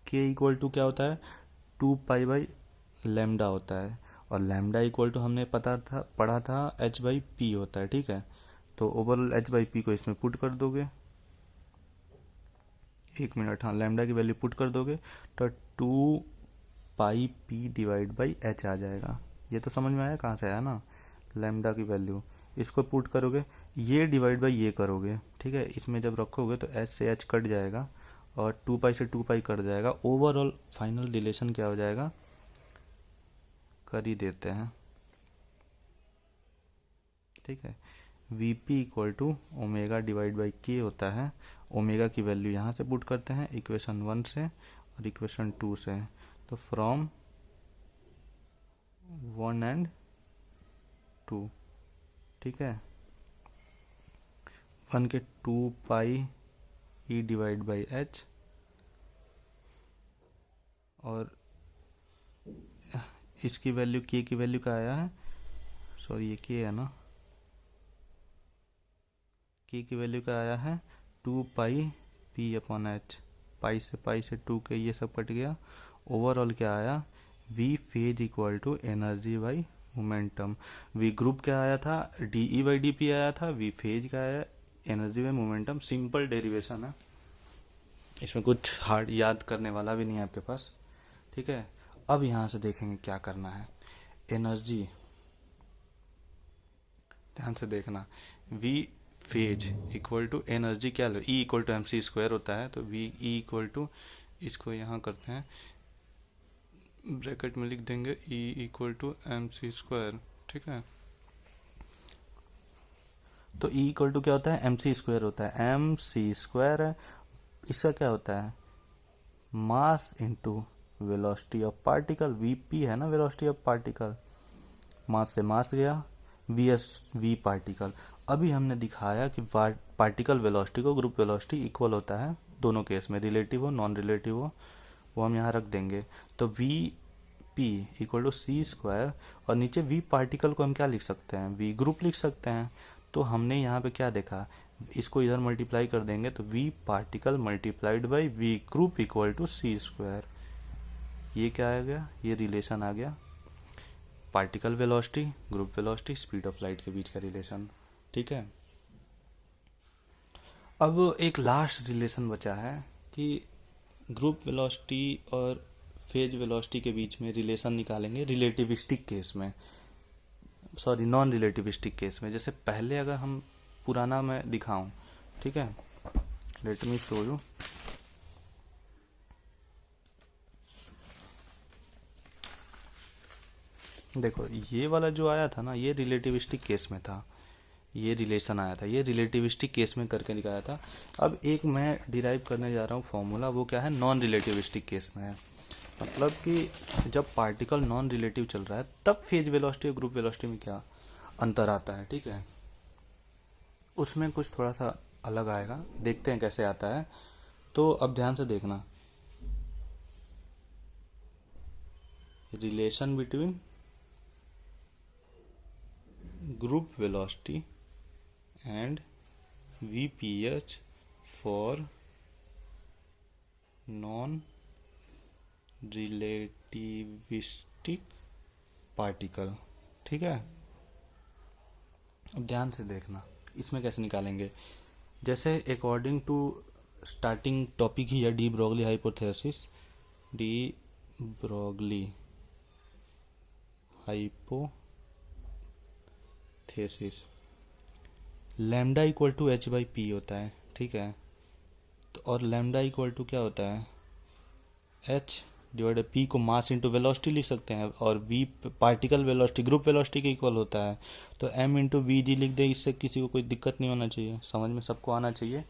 के इक्वल टू क्या होता है, 2 पाई बाई लेमडा होता है, और लेमडा इक्वल टू हमने पढ़ा था एच बाई पी होता है। ठीक है, तो ओवरऑल एच बाई पी को इसमें पुट कर दोगे, 1 मिनट, हाँ, लेमडा की वैल्यू पुट कर दोगे तो 2 पाई पी डिवाइड बाई एच आ जाएगा। ये तो समझ में आया कहाँ से आया ना, लेमडा की वैल्यू, इसको पुट करोगे, ये डिवाइड बाई ये करोगे। ठीक है, इसमें जब रखोगे तो एच से एच कट जाएगा और 2 पाई से 2 पाई कट जाएगा, ओवरऑल फाइनल रिलेशन क्या हो जाएगा, कर ही देते हैं। ठीक है, V P equal to omega divide by K होता है, ओमेगा की वैल्यू यहाँ से पुट करते हैं इक्वेशन 1 से और इक्वेशन 2 से, तो फ्रॉम 1 एंड 2। ठीक है, 1 के 2 पाई ई डिवाइड बाई एच, और इसकी वैल्यू के की वैल्यू क्या आया है, सॉरी ये के है ना, के की वैल्यू क्या आया है, 2 पाई पी अपॉन एच, पाई से 2 के ये सब कट गया, ओवरऑल क्या आया, V phase equal to energy by momentum. V group क्या आया था, D E by D P आया था। वी फेज क्या आया, energy by momentum. Simple derivation है, इसमें कुछ हार्ड याद करने वाला भी नहीं है आपके पास, ठीक है। अब यहाँ से देखेंगे क्या करना है। एनर्जी, ध्यान से देखना, V phase equal to energy क्या लो, E equal to M C square होता है, तो वी ई इक्वल टू, इसको यहाँ करते हैं ब्रैकेट में लिख देंगे E equal to M C square, ठीक है। तो ई इक्वल टू क्या होता है, एम सी स्क्वायर होता है, एम सी स्क्वायर है। इसका क्या होता है, mass into velocity of particle, we P है ना वेलोसिटी ऑफ पार्टिकल, मास से मास गया, वी एस वी पार्टिकल। अभी हमने दिखाया कि पार्टिकल वेलोसिटी को ग्रुप वेलोसिटी इक्वल होता है दोनों केस में, रिलेटिव हो नॉन रिलेटिव हो, वो हम यहाँ रख देंगे। तो V P equal to C square, और नीचे वी पार्टिकल को हम क्या लिख सकते हैं, वी ग्रुप लिख सकते हैं। तो हमने यहाँ पे क्या देखा, इसको इधर मल्टीप्लाई कर देंगे तो V particle multiplied by V group equal to C square. ये क्या आ गया, ये रिलेशन आ गया, particle velocity group velocity speed of light के बीच का रिलेशन, ठीक है। अब एक लास्ट रिलेशन बचा है कि ग्रुप वेलोसिटी और फेज वेलोसिटी के बीच में रिलेशन निकालेंगे रिलेटिविस्टिक केस में, सॉरी नॉन रिलेटिविस्टिक केस में। जैसे पहले अगर हम पुराना मैं दिखाऊं, ठीक है, लेट मी शो यू। देखो ये वाला जो आया था ना, ये रिलेटिविस्टिक केस में था, ये रिलेशन आया था, ये रिलेटिविस्टिक केस में करके निकाला था। अब एक मैं डिराइव करने जा रहा हूँ फॉर्मूला, वो क्या है, नॉन रिलेटिविस्टिक केस में है। मतलब कि जब पार्टिकल नॉन रिलेटिव चल रहा है तब फेज वेलोसिटी और ग्रुप वेलोसिटी में क्या अंतर आता है, ठीक है। उसमें कुछ थोड़ा सा अलग आएगा, देखते हैं कैसे आता है। तो अब ध्यान से देखना, relation between group velocity and VPH for non relativistic particle, ठीक है। अब ध्यान से देखना इसमें कैसे निकालेंगे। जैसे अकॉर्डिंग टू स्टार्टिंग टॉपिक ही है de Broglie hypothesis, de Broglie hypothesis, lambda equal to H by P होता है, ठीक है। तो और लैम्डा इक्वल टू क्या होता है, एच डिवाइड पी को मास इंटू वेलोसिटी लिख सकते हैं, और V particle velocity group velocity के इक्वल होता है। तो एम इंटू वी जी लिख दे, इससे किसी को कोई दिक्कत नहीं होना चाहिए, समझ में सबको आना चाहिए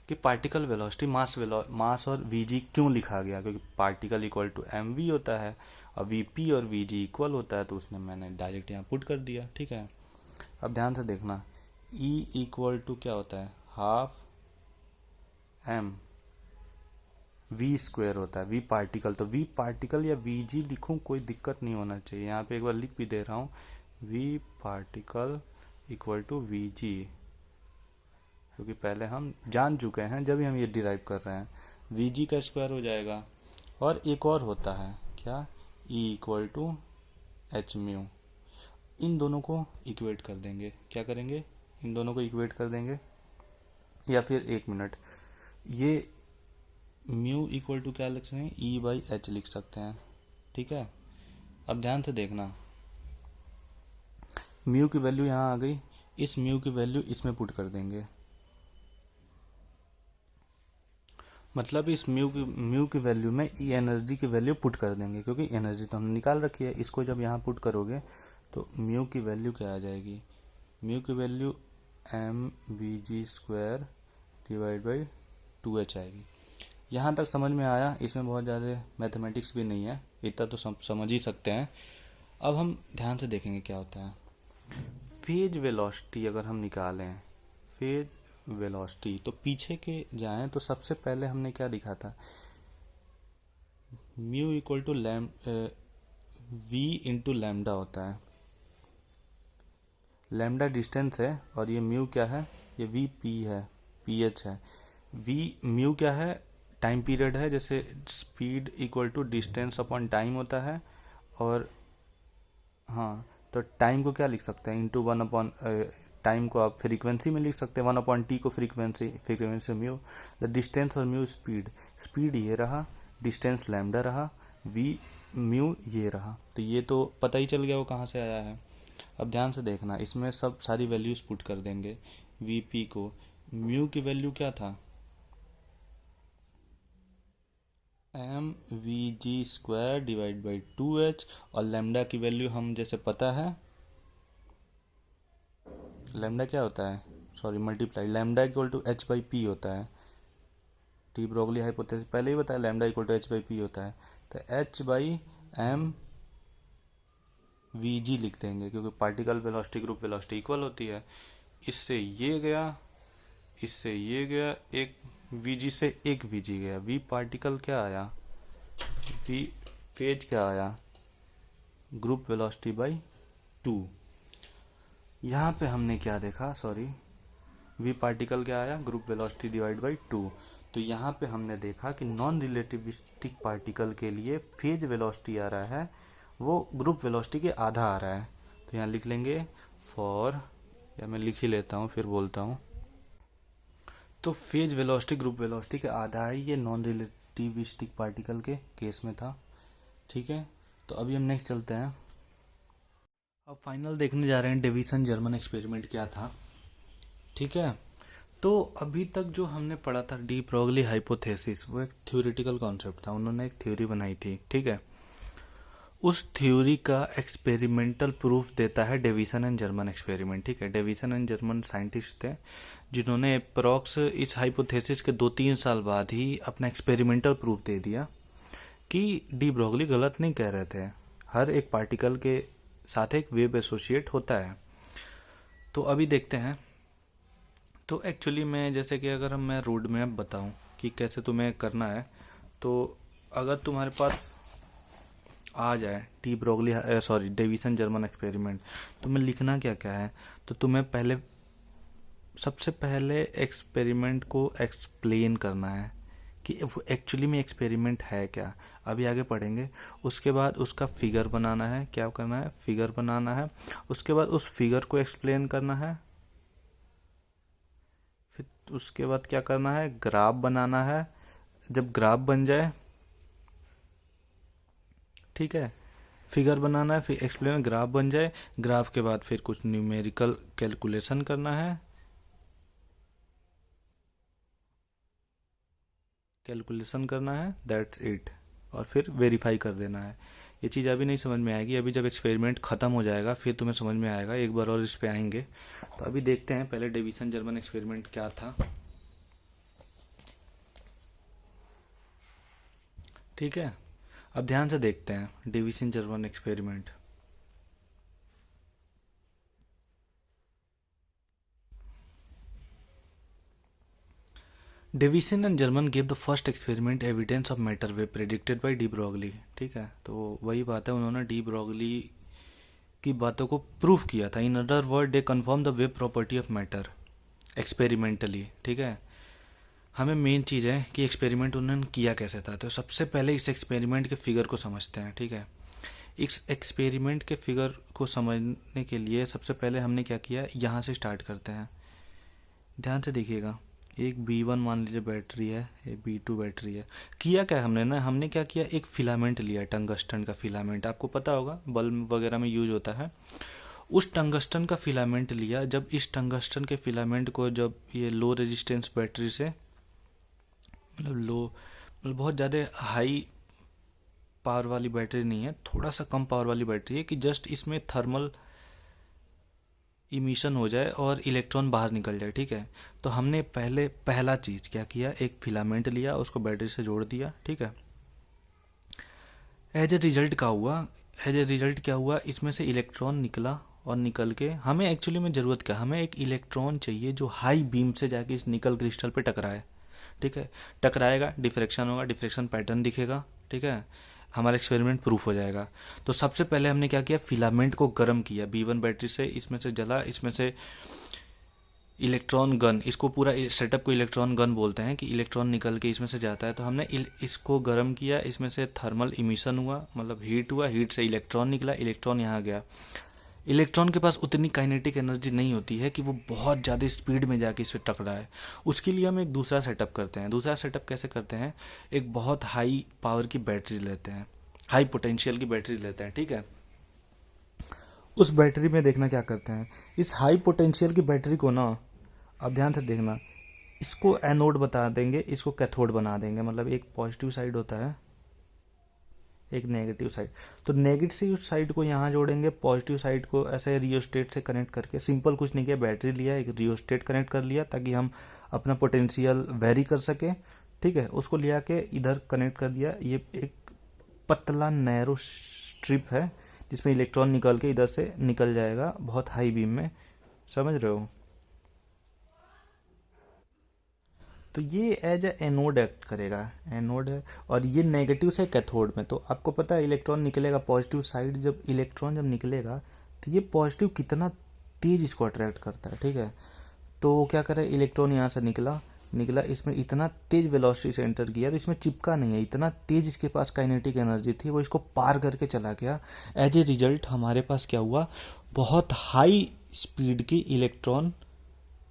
कि पार्टिकल वेलोसिटी मास और वी जी क्यों लिखा गया, क्योंकि particle equal to M V होता है और वी पी और वी जी इक्वल होता है, तो उसने मैंने डायरेक्ट यहाँ पुट कर दिया, ठीक है। अब ध्यान से देखना, E इक्वल टू क्या होता है, हाफ एम वी स्क्वायर होता है, वी पार्टिकल। तो वी पार्टिकल या वी जी लिखूँ कोई दिक्कत नहीं होना चाहिए, यहाँ पे एक बार लिख भी दे रहा हूँ, V particle equal to V G, क्योंकि पहले हम जान चुके हैं जब हम ये डिराइव कर रहे हैं, वी जी का स्क्वायर हो जाएगा। और एक और होता है क्या, E equal to H mu. इन दोनों को इक्वेट कर देंगे, क्या करेंगे, इन दोनों को इक्वेट कर देंगे, या फिर एक मिनट, ये म्यू इक्वल टू क्या लिख सकते हैं, ई बाई एच लिख सकते हैं, ठीक है। अब ध्यान से देखना, म्यू की वैल्यू यहाँ आ गई, इस म्यू की वैल्यू इसमें पुट कर देंगे, मतलब इस म्यू की वैल्यू में ई एनर्जी की वैल्यू पुट कर देंगे, क्योंकि एनर्जी तो हमने निकाल रखी है। इसको जब यहाँ पुट करोगे तो म्यू की वैल्यू क्या आ जाएगी, म्यू की value M V G square divide by 2h आएगी। यहाँ तक समझ में आया, इसमें बहुत ज़्यादा मैथमेटिक्स भी नहीं है, इतना तो समझ ही सकते हैं। अब हम ध्यान से देखेंगे क्या होता है। फेज वेलोसिटी अगर हम निकालें, फेज वेलोसिटी, तो पीछे के जाएं तो सबसे पहले हमने क्या लिखा था, mu equal to V into lambda होता है, लैम्डा डिस्टेंस है और ये म्यू क्या है, ये वी पी है, पी एच है। वी म्यू क्या है, टाइम पीरियड है, जैसे speed equal to distance upon time होता है, और हाँ तो टाइम को क्या लिख सकते हैं, इंटू 1 टाइम को आप फ्रीक्वेंसी में लिख सकते हैं, 1/t को फ्रीक्वेंसी म्यू, द डिस्टेंस और म्यू स्पीड, स्पीड ये रहा, डिस्टेंस लैम्डा रहा, वी म्यू ये रहा। तो ये तो पता ही चल गया वो कहाँ से आया है। अब ध्यान से देखना, इसमें सब सारी वैल्यूज पुट कर देंगे। वी पी को म्यू की वैल्यू क्या था, M V G square divide by 2h, और लैम्डा की वैल्यू हम जैसे पता है, लैम्डा क्या होता है, sorry multiply, lambda equal to H by P होता है। डी ब्रोगली हाइपोथेसिस पहले ही बताया, lambda equal to H by P होता है। तो H by M V G लिख देंगे, क्योंकि particle velocity group velocity equal होती है। इससे ये गया, इससे ये गया, एक वीजी से एक वीजी गया, वी पार्टिकल क्या आया, वी फेज क्या आया, ग्रुप वेलोसिटी बाई 2। यहाँ पे हमने क्या देखा, सॉरी, वी पार्टिकल क्या आया, ग्रुप वेलोसिटी डिवाइड बाई 2। तो यहाँ पे हमने देखा कि नॉन रिलेटिविस्टिक पार्टिकल के लिए फेज वेलोसिटी आ रहा है वो ग्रुप वेलोसिटी के आधा आ रहा है। तो यहाँ लिख लेंगे फॉर, या मैं लिख ही लेता हूँ फिर बोलता हूँ। तो फेज वेलोसिटी ग्रुप वेलोसिटी के आधा है, ये नॉन रिलेटिविस्टिक पार्टिकल के केस में था। ठीक है, तो अभी हम नेक्स्ट चलते हैं। अब फाइनल देखने जा रहे हैं डेविसन जर्मन एक्सपेरिमेंट क्या था। ठीक है, तो अभी तक जो हमने पढ़ा था डी ब्रोगली हाइपोथेसिस, वो एक थ्योरेटिकल कॉन्सेप्ट था, उन्होंने एक थ्योरी बनाई थी। ठीक है, उस थ्योरी का एक्सपेरिमेंटल प्रूफ देता है डेविसन एंड जर्मन एक्सपेरिमेंट। ठीक है, डेविसन एंड जर्मन साइंटिस्ट थे जिन्होंने अप्रॉक्स इस हाइपोथेसिस के 2-3 साल बाद ही अपना एक्सपेरिमेंटल प्रूफ दे दिया कि डी ब्रोगली गलत नहीं कह रहे थे, हर एक पार्टिकल के साथ एक वेव एसोसिएट होता है। तो अभी देखते हैं। तो एक्चुअली मैं जैसे कि अगर मैं रोड मैप बताऊं कि कैसे तुम्हें करना है, तो अगर तुम्हारे पास आ जाए de Broglie sorry Davisson Germer experiment, तुम्हें लिखना क्या क्या है, तो तुम्हें पहले सबसे पहले एक्सपेरिमेंट को एक्सप्लेन करना है कि एक्चुअली में एक्सपेरिमेंट है क्या, अभी आगे पढ़ेंगे। उसके बाद उसका फिगर बनाना है, क्या करना है, फिगर बनाना है। उसके बाद उस फिगर को एक्सप्लेन करना है, फिर उसके बाद क्या करना है, ग्राफ बनाना है। जब ग्राफ बन जाए, ठीक है, फिगर बनाना है, फिर एक्सप्लेन, ग्राफ बन जाए, ग्राफ के बाद फिर कुछ न्यूमेरिकल कैलकुलेशन करना है, कैलकुलेशन करना है, दैट्स इट, और फिर वेरीफाई कर देना है। ये चीज़ अभी नहीं समझ में आएगी, अभी जब एक्सपेरिमेंट ख़त्म हो जाएगा फिर तुम्हें समझ में आएगा, एक बार और इस पे आएंगे। तो अभी देखते हैं पहले डेविसन जर्मन एक्सपेरिमेंट क्या था। ठीक है, अब ध्यान से देखते हैं Davisson Germer experiment. Davisson and Germer give the first experiment evidence of matter wave predicted by de Broglie. ठीक है, तो वही बात है, उन्होंने डी ब्रोगली की बातों को प्रूफ किया था। In other word they confirm the wave property of matter experimentally. ठीक है, हमें मेन चीज़ है कि एक्सपेरिमेंट उन्होंने किया कैसे था। तो सबसे पहले इस एक्सपेरिमेंट के फिगर को समझते हैं। ठीक है, इस एक्सपेरिमेंट के फिगर को समझने के लिए सबसे पहले हमने क्या किया, यहाँ से स्टार्ट करते हैं। ध्यान से देखिएगा, एक B1 मान लीजिए बैटरी है, एक B2 बैटरी है। किया क्या हमने ना, हमने क्या किया, एक फिलामेंट लिया, टंगस्टन का फिलामेंट, आपको पता होगा बल्ब वगैरह में यूज होता है। उस टंगस्टन का फिलामेंट लिया। जब इस टंगस्टन के फिलामेंट को, जब ये लो रेजिस्टेंस बैटरी से, मतलब लो मतलब बहुत ज़्यादा हाई पावर वाली बैटरी नहीं है, थोड़ा सा कम पावर वाली बैटरी है, कि जस्ट इसमें थर्मल इमिशन हो जाए और इलेक्ट्रॉन बाहर निकल जाए। ठीक है, तो हमने पहला चीज़ क्या किया, एक फिलामेंट लिया, उसको बैटरी से जोड़ दिया। ठीक है, एज ए रिजल्ट क्या हुआ, इसमें से इलेक्ट्रॉन निकला, और निकल के हमें एक्चुअली में ज़रूरत क्या, हमें एक इलेक्ट्रॉन चाहिए जो हाई बीम से जाके इस निकल क्रिस्टल पे टकराए। ठीक है, टकराएगा, डिफ्रैक्शन होगा, डिफ्रैक्शन पैटर्न दिखेगा। ठीक है, हमारा एक्सपेरिमेंट प्रूफ हो जाएगा। तो सबसे पहले हमने क्या किया, फिलामेंट को गर्म किया B1 बैटरी से, इसमें से जला, इसमें से इलेक्ट्रॉन गन, इसको पूरा सेटअप को इलेक्ट्रॉन गन बोलते हैं, कि इलेक्ट्रॉन निकल के इसमें से जाता है। तो हमने इसको गर्म किया, इसमें से थर्मल इमिशन हुआ, मतलब हीट हुआ, हीट से इलेक्ट्रॉन निकला, इलेक्ट्रॉन यहाँ गया, इलेक्ट्रॉन के पास उतनी काइनेटिक एनर्जी नहीं होती है कि वो बहुत ज़्यादा स्पीड में जाके इस पर टकराए। उसके लिए हम एक दूसरा सेटअप करते हैं। दूसरा सेटअप कैसे करते हैं, एक बहुत हाई पावर की बैटरी लेते हैं, हाई पोटेंशियल की बैटरी लेते हैं, ठीक है। उस बैटरी में देखना क्या करते हैं, इस हाई पोटेंशियल की बैटरी को ना, अब ध्यान से देखना, इसको एनोड बता देंगे, इसको कैथोड बना देंगे। मतलब एक पॉजिटिव साइड होता है, एक नेगेटिव साइड। तो नेगेटिव साइड को यहाँ जोड़ेंगे, पॉजिटिव साइड को ऐसे रियोस्टेट से कनेक्ट करके, सिंपल कुछ नहीं किया, बैटरी लिया, एक रियोस्टेट कनेक्ट कर लिया ताकि हम अपना पोटेंशियल वेरी कर सके, ठीक है। उसको लिया के इधर कनेक्ट कर दिया। ये एक पतला नैरो स्ट्रिप है जिसमें इलेक्ट्रॉन निकल के इधर से निकल जाएगा बहुत हाई बीम में, समझ रहे हो। तो ये एज ए एनोड एक्ट करेगा, एनोड है। और ये नेगेटिव से कैथोड में, तो आपको पता है इलेक्ट्रॉन निकलेगा पॉजिटिव साइड, जब इलेक्ट्रॉन जब निकलेगा तो ये पॉजिटिव कितना तेज इसको अट्रैक्ट करता है, ठीक है। तो क्या करे, इलेक्ट्रॉन यहाँ से निकला निकला इसमें इतना तेज वेलोसिटी से एंटर किया, तो इसमें चिपका नहीं है, इतना तेज इसके पास काइनेटिक एनर्जी थी, वो इसको पार करके चला गया। एज ए रिजल्ट हमारे पास क्या हुआ, बहुत हाई स्पीड की इलेक्ट्रॉन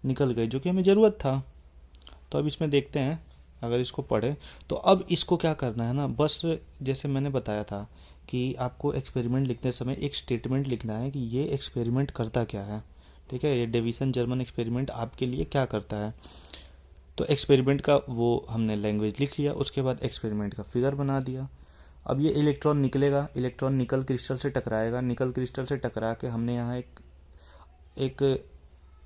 निकल गए, जो कि हमें ज़रूरत था। तो अब इसमें देखते हैं, अगर इसको पढ़े तो अब इसको क्या करना है ना, बस जैसे मैंने बताया था कि आपको एक्सपेरिमेंट लिखते समय एक स्टेटमेंट लिखना है कि ये एक्सपेरिमेंट करता क्या है, ठीक है। ये डेविसन जर्मन एक्सपेरिमेंट आपके लिए क्या करता है। तो एक्सपेरिमेंट का वो हमने लैंग्वेज लिख लिया, उसके बाद एक्सपेरिमेंट का फिगर बना दिया। अब ये इलेक्ट्रॉन निकलेगा, इलेक्ट्रॉन निकल क्रिस्टल से टकराएगा, निकल क्रिस्टल से टकरा के हमने यहाँ एक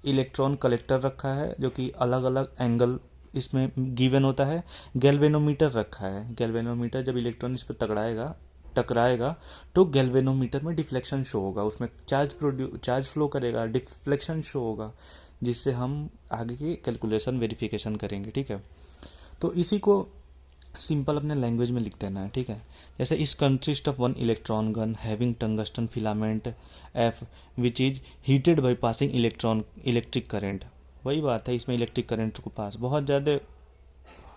इलेक्ट्रॉन कलेक्टर रखा है जो कि अलग अलग एंगल इसमें गिवन होता है। गैल्वेनोमीटर रखा है, गैल्वेनोमीटर जब इलेक्ट्रॉन इस पर टकराएगा तो गैल्वेनोमीटर में डिफ्लेक्शन शो होगा, उसमें चार्ज फ्लो करेगा, डिफ्लेक्शन शो होगा, जिससे हम आगे की कैलकुलेशन वेरिफिकेशन करेंगे, ठीक है। तो इसी को सिंपल अपने लैंग्वेज में लिख देना है, ठीक है। जैसे इस consist of one electron gun having tungsten filament F which is heated by passing electric current. वही बात है, इसमें इलेक्ट्रिक करंट को पास, बहुत ज़्यादा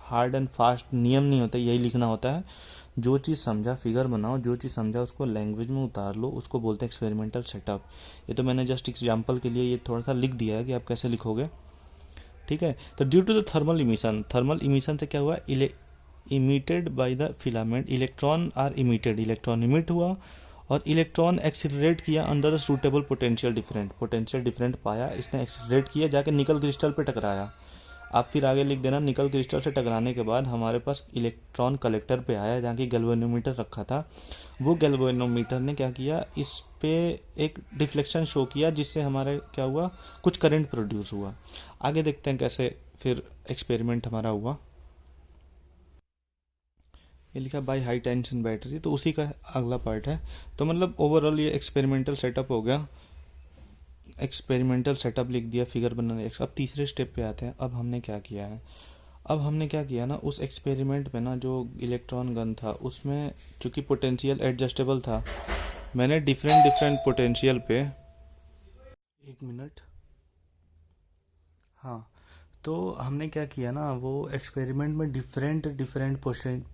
हार्ड एंड फास्ट नियम नहीं होता, यही लिखना होता है। जो चीज़ समझा फिगर बनाओ, जो चीज़ समझा उसको लैंग्वेज में उतार लो, उसको बोलते हैं एक्सपेरिमेंटल सेटअप। ये तो मैंने जस्ट एग्जाम्पल के लिए ये थोड़ा सा लिख दिया है कि आप कैसे लिखोगे, ठीक है। तो due to the thermal emission से क्या हुआ, emitted by the filament electron are emitted, electron emit हुआ और इलेक्ट्रॉन एक्सीलरेट किया under the suitable potential different पाया, इसने एक्सीलरेट किया, जाके निकल क्रिस्टल पे टकराया। आप फिर आगे लिख देना, निकल क्रिस्टल से टकराने के बाद हमारे पास इलेक्ट्रॉन कलेक्टर पे आया जहाँ की गैल्वेनोमीटर रखा था। वो गैल्वेनोमीटर ने क्या किया, इस पे एक डिफ्लेक्शन शो किया, जिससे हमारे क्या हुआ, कुछ करंट प्रोड्यूस हुआ। आगे देखते हैं कैसे फिर एक्सपेरिमेंट हमारा हुआ। ये लिखा बाय हाई टेंशन बैटरी, तो उसी का अगला पार्ट है। तो मतलब ओवरऑल ये एक्सपेरिमेंटल सेटअप हो गया, एक्सपेरिमेंटल सेटअप लिख दिया, फिगर बनाने। अब तीसरे स्टेप पे आते हैं। अब हमने क्या किया ना, उस एक्सपेरिमेंट में ना जो इलेक्ट्रॉन गन था उसमें चूंकि पोटेंशियल एडजस्टेबल था, मैंने डिफरेंट पोटेंशियल पे, एक मिनट, हाँ। तो हमने क्या किया ना, वो एक्सपेरिमेंट में डिफरेंट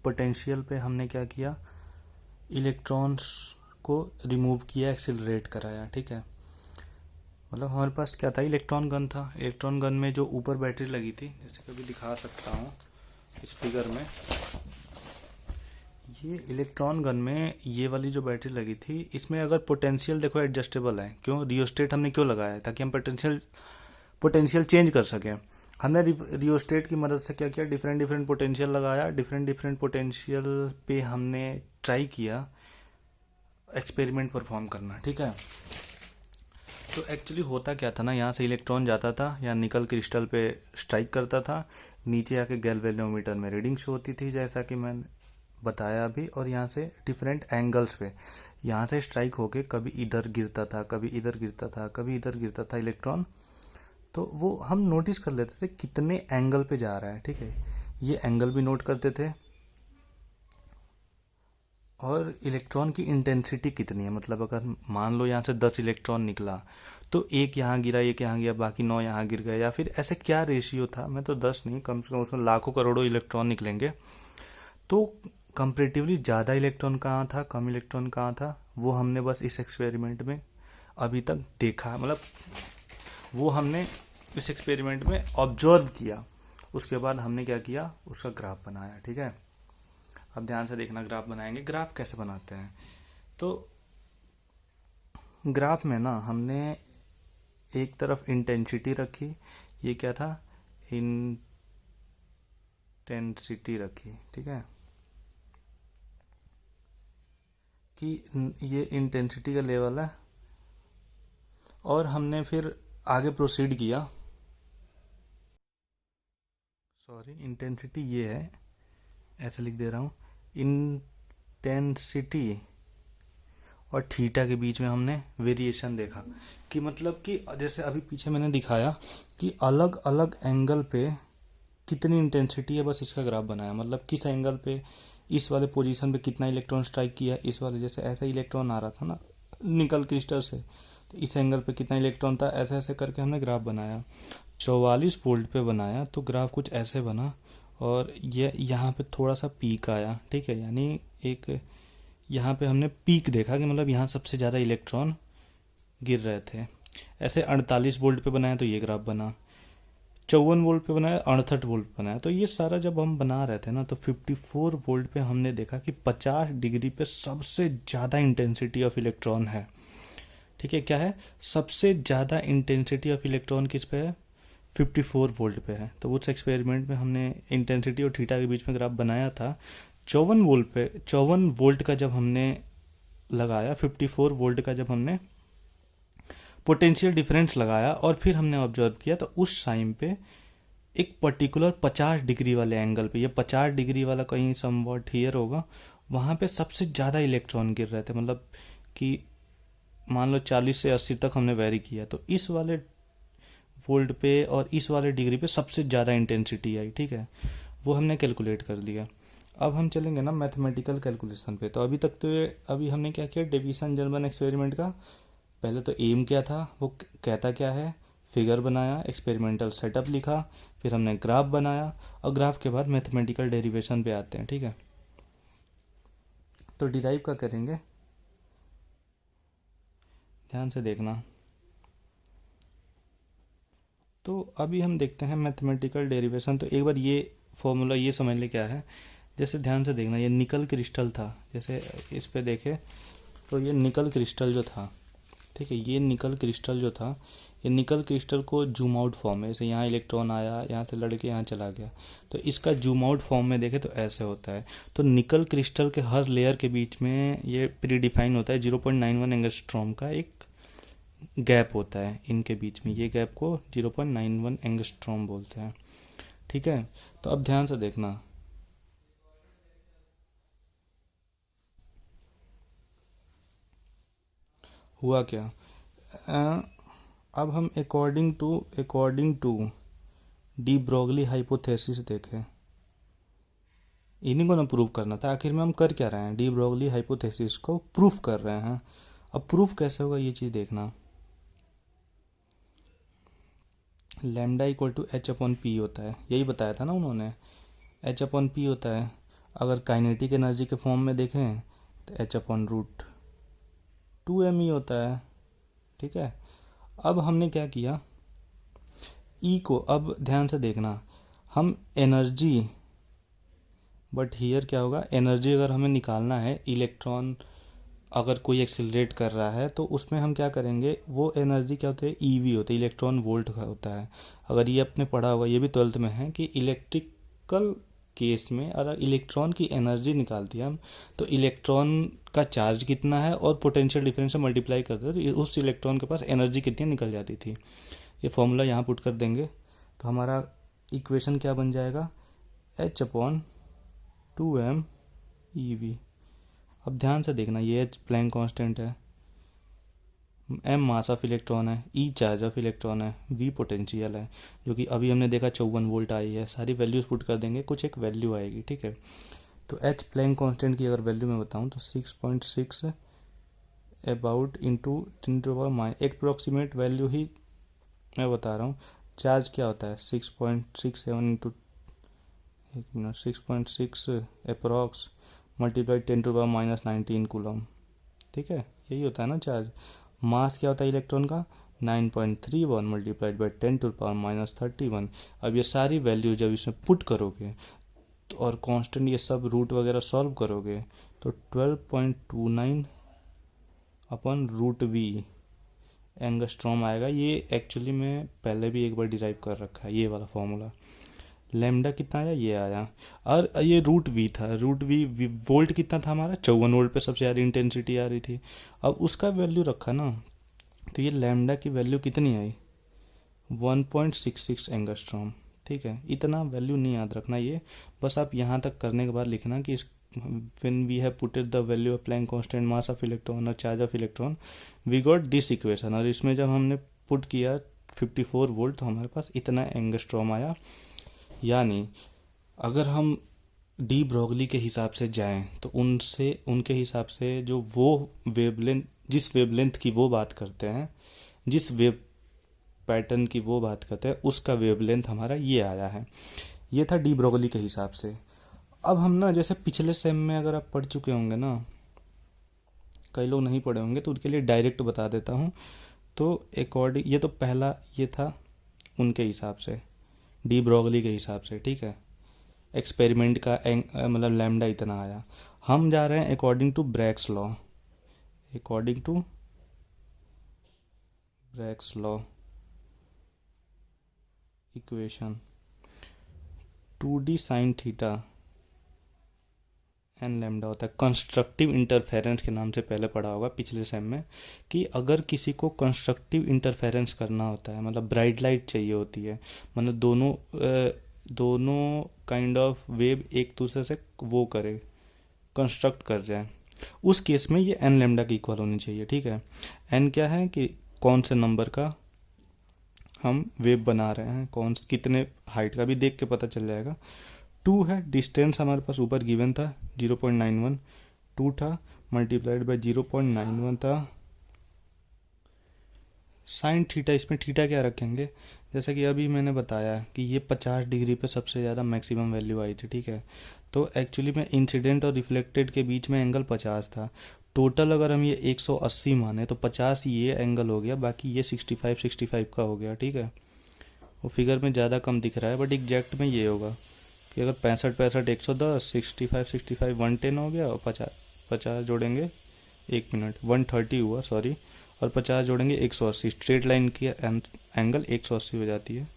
पोटेंशियल पे हमने क्या किया, इलेक्ट्रॉन्स को रिमूव किया, एक्सिलरेट कराया, ठीक है। मतलब हमारे पास क्या था, इलेक्ट्रॉन गन था। इलेक्ट्रॉन गन में जो ऊपर बैटरी लगी थी, जैसे कभी दिखा सकता हूँ इस फिगर में, ये इलेक्ट्रॉन गन में ये वाली जो बैटरी लगी थी, इसमें अगर पोटेंशियल देखो एडजस्टेबल है, क्यों, रियोस्टेट हमने क्यों लगाया है, ताकि हम पोटेंशियल चेंज कर सकें। हमने रियोस्टेट की मदद से क्या किया, डिफरेंट पोटेंशियल लगाया, डिफरेंट पोटेंशियल पे हमने ट्राई किया एक्सपेरिमेंट परफॉर्म करना, ठीक है। तो एक्चुअली होता क्या था ना, यहाँ से इलेक्ट्रॉन जाता था, यहाँ निकल क्रिस्टल पे स्ट्राइक करता था, नीचे आके गैल्वेनोमीटर में रीडिंग शो होती थी जैसा कि मैंने बताया अभी, और यहाँ से डिफरेंट एंगल्स पे यहाँ से स्ट्राइक होके कभी इधर गिरता था, कभी इधर गिरता था, कभी इधर गिरता था इलेक्ट्रॉन। तो वो हम नोटिस कर लेते थे कितने एंगल पे जा रहा है, ठीक है। ये एंगल भी नोट करते थे, और इलेक्ट्रॉन की इंटेंसिटी कितनी है, मतलब अगर मान लो यहाँ से 10 इलेक्ट्रॉन निकला तो एक यहाँ गिरा, एक यहाँ गया, बाकी 9 यहाँ गिर गए, या फिर ऐसे क्या रेशियो था, मैं तो 10 नहीं, कम से कम उसमें लाखों करोड़ों इलेक्ट्रॉन निकलेंगे। तो कंपेरेटिवली ज़्यादा इलेक्ट्रॉन कहाँ था, कम इलेक्ट्रॉन कहाँ था, वो हमने बस इस एक्सपेरिमेंट में अभी तक देखा, मतलब वो हमने इस एक्सपेरिमेंट में ऑब्जर्व किया, उसके बाद हमने क्या किया, उसका ग्राफ बनाया। ठीक है, अब ध्यान से देखना, ग्राफ बनाएंगे। ग्राफ कैसे बनाते हैं, तो ग्राफ में ना हमने एक तरफ इंटेंसिटी रखी, ये क्या था, इंटेंसिटी रखी। ठीक है, कि ये इंटेंसिटी का लेवल है, और हमने फिर आगे प्रोसीड किया। सॉरी, इंटेंसिटी ये है, ऐसे लिख दे रहा हूँ, इंटेंसिटी और थीटा के बीच में हमने वेरिएशन देखा, कि मतलब कि जैसे अभी पीछे मैंने दिखाया कि अलग अलग एंगल पे कितनी इंटेंसिटी है, बस इसका ग्राफ बनाया। मतलब किस एंगल पे, इस वाले पोजीशन पे कितना इलेक्ट्रॉन स्ट्राइक किया, इस वाले, जैसे ऐसा इलेक्ट्रॉन आ रहा था ना निकल क्रिस्टल से, तो इस एंगल पे कितना इलेक्ट्रॉन था, ऐसे ऐसे करके हमने ग्राफ बनाया। 44 वोल्ट पे बनाया तो ग्राफ कुछ ऐसे बना, और ये यहाँ पे थोड़ा सा पीक आया। ठीक है, यानी एक यहाँ पे हमने पीक देखा कि मतलब यहाँ सबसे ज़्यादा इलेक्ट्रॉन गिर रहे थे। ऐसे 48 वोल्ट पे बनाया तो ये ग्राफ बना, 54 वोल्ट पे बनाया, 68 वोल्ट पे बनाया। तो ये सारा जब हम बना रहे थे ना, तो 54 वोल्ट पे हमने देखा कि 50 डिग्री पे सबसे ज़्यादा इंटेंसिटी ऑफ इलेक्ट्रॉन है। ठीक है, क्या है, सबसे ज़्यादा इंटेंसिटी ऑफ इलेक्ट्रॉन किस पे है, 54 वोल्ट पे है। तो उस एक्सपेरिमेंट में हमने इंटेंसिटी और थीटा के बीच में ग्राफ बनाया था। 54 वोल्ट पे, 54 वोल्ट का जब हमने लगाया, 54 वोल्ट का जब हमने पोटेंशियल डिफरेंस लगाया और फिर हमने ऑब्जर्व किया, तो उस टाइम पे एक पर्टिकुलर 50 डिग्री वाले एंगल पे, ये 50 डिग्री वाला कहीं समवॉट हियर होगा, वहाँ पे सबसे ज़्यादा इलेक्ट्रॉन गिर रहे थे। मतलब कि मान लो 40 से 80 तक हमने वेरी किया, तो इस वाले वोल्ट पे और इस वाले डिग्री पे सबसे ज़्यादा इंटेंसिटी आई। ठीक है, वो हमने कैलकुलेट कर दिया। अब हम चलेंगे ना मैथमेटिकल कैलकुलेशन पे। तो अभी तक तो ये, अभी हमने क्या किया, डेविसन जर्मन एक्सपेरिमेंट का पहले तो एम क्या था, वो कहता क्या है, फिगर बनाया, एक्सपेरिमेंटल सेटअप लिखा, फिर हमने ग्राफ बनाया, और ग्राफ के बाद मैथमेटिकल डेरिवेशन पे आते हैं। ठीक है, तो डिराइव का करेंगे, ध्यान से देखना। तो अभी हम देखते हैं मैथमेटिकल डेरिवेशन। तो एक बार ये फॉर्मूला ये समझ ले क्या है। जैसे ध्यान से देखना, ये निकल क्रिस्टल था, जैसे इस पे देखे तो ये निकल क्रिस्टल जो था, ठीक है, ये निकल क्रिस्टल जो था, ये निकल क्रिस्टल को जूम आउट फॉर्म में, जैसे यहाँ इलेक्ट्रॉन आया, यहाँ से लड़के यहाँ चला गया, तो इसका जूम आउट फॉर्म में देखे तो ऐसे होता है। तो निकल क्रिस्टल के हर लेयर के बीच में ये प्री डिफाइन होता है, 0.91 एंगस्ट्रॉम का एक गैप होता है इनके बीच में। ये गैप को 0.91 एंगस्ट्रॉम बोलते हैं। ठीक है, तो अब ध्यान से देखना, हुआ क्या। अब हम according to de Broglie hypothesis देखें, इन्हीं को ना प्रूव करना था। आखिर में हम कर क्या रहे हैं, डी ब्रोगली हाइपोथेसिस को प्रूफ कर रहे हैं। अब प्रूफ कैसे होगा ये चीज़ देखना। Lambda equal to H upon P होता है, यही बताया था ना उन्होंने, एच अपॉन पी होता है। अगर काइनेटिक एनर्जी के फॉर्म में देखें तो एच अपॉन रूट 2 m होता है। ठीक है, अब हमने क्या किया, ई को, अब ध्यान से देखना, हम एनर्जी, बट हियर क्या होगा, एनर्जी अगर हमें निकालना है, इलेक्ट्रॉन अगर कोई एक्सिलरेट कर रहा है तो उसमें हम क्या करेंगे, वो एनर्जी क्या होती है, ईवी होती है, इलेक्ट्रॉन वोल्ट का होता है। अगर ये अपने पढ़ा हुआ, ये भी 12th में है कि इलेक्ट्रिकल केस में अगर इलेक्ट्रॉन की एनर्जी निकालती है हम, तो इलेक्ट्रॉन का चार्ज कितना है और पोटेंशियल डिफरेंस से मल्टीप्लाई करते हैं, तो उस इलेक्ट्रॉन के पास एनर्जी कितनी निकल जाती थी। ये फॉर्मूला यहाँ पुट कर देंगे तो हमारा इक्वेशन क्या बन जाएगा, एच अपॉन 2m EV। अब ध्यान से देखना, ये एच प्लैंक कांस्टेंट है, m मास ऑफ इलेक्ट्रॉन है, E चार्ज ऑफ इलेक्ट्रॉन है, V पोटेंशियल है, जो कि अभी हमने देखा 54 वोल्ट आई है। सारी वैल्यूज पुट कर देंगे, कुछ एक वैल्यू आएगी। ठीक है, तो एच प्लैंक कांस्टेंट की अगर वैल्यू मैं बताऊँ तो 6.6 अबाउट इंटू 10⁻, एक अप्रोक्सीमेट वैल्यू ही मैं बता रहा हूँ। चार्ज क्या होता है, 6.67 इंटू, एक मिनट, 6.6 अप्रॉक्स मल्टीप्लाई 10⁻19 कूलम। ठीक है, यही होता है ना चार्ज। मास क्या होता है इलेक्ट्रॉन का 9.31 मल्टीप्लाइड बाई 10⁻31। अब ये सारी वैल्यू जब इसमें पुट करोगे तो और कांस्टेंट ये सब रूट वगैरह सॉल्व करोगे तो 12.29 अपन रूट वी एंगस्ट्रॉम आएगा। ये एक्चुअली मैं पहले भी एक बार डिराइव कर रखा है ये वाला फॉर्मूला। लेमडा कितना आया, ये आया। और ये रूट वी था, रूट वी वोल्ट कितना था हमारा 54 वोल्ट पे सबसे ज़्यादा इंटेंसिटी आ रही थी। अब उसका वैल्यू रखा ना, तो ये लेमडा की वैल्यू कितनी आई 1.66 एंगस्ट्रॉम। ठीक है, इतना वैल्यू नहीं याद रखना, ये बस आप यहाँ तक करने के बाद लिखना कि when we have put the value of Planck constant mass of electron और charge of electron we got this equation। और इसमें जब हमने पुट किया 54 वोल्ट तो हमारे पास इतना एंगस्ट्रॉम आया। यानी अगर हम डी ब्रोगली के हिसाब से जाएं तो उनके हिसाब से जो वो वेवलेंथ, जिस वेवलेंथ की वो बात करते हैं, जिस वेव पैटर्न की वो बात करते हैं, उसका वेवलेंथ हमारा ये आया है। ये था डी ब्रोगली के हिसाब से। अब हम ना जैसे पिछले सेम में अगर आप पढ़ चुके होंगे ना, कई लोग नहीं पढ़े होंगे तो उनके लिए डायरेक्ट बता देता हूँ। तो अकॉर्डिंग ये तो पहला ये था उनके हिसाब से, डी ब्रोगली के हिसाब से। ठीक है, एक्सपेरिमेंट का मतलब लैम्डा इतना आया। हम जा रहे हैं according to Bragg's law, according to Bragg's law equation 2d sine theta N lambda होता है कंस्ट्रक्टिव इंटरफेरेंस के नाम से पहले पढ़ा होगा पिछले सेम में, कि अगर किसी को कंस्ट्रक्टिव इंटरफेरेंस करना होता है, मतलब ब्राइट लाइट चाहिए होती है, मतलब दोनों काइंड ऑफ वेव एक दूसरे से वो करे, कंस्ट्रक्ट कर जाए, उस केस में ये एन लैम्डा की इक्वल होनी चाहिए। ठीक है, एन क्या है कि कौन से नंबर का हम वेव बना रहे हैं, कौन कितने हाइट का भी देख के पता चल जाएगा। 2 है, डिस्टेंस हमारे पास ऊपर गिवन था 0.91, 2 था मल्टीप्लाइड बाय 0.91 था साइन थीटा। इसमें थीटा क्या रखेंगे, जैसे कि अभी मैंने बताया कि ये 50 डिग्री पे सबसे ज़्यादा मैक्सिमम वैल्यू आई थी। ठीक है, तो एक्चुअली में इंसिडेंट और रिफ्लेक्टेड के बीच में एंगल 50 था। टोटल अगर हम ये 180 माने तो 50 ये एंगल हो गया, बाकी ये 65 का हो गया। ठीक है, वो फिगर में ज़्यादा कम दिख रहा है बट एग्जैक्ट में ये होगा कि अगर 65 110, 65 110 हो गया, और 50 जोड़ेंगे 1 मिनट 130 हुआ सॉरी, और 50 जोड़ेंगे 180, स्ट्रेट लाइन की एंगल 180 हो जाती है।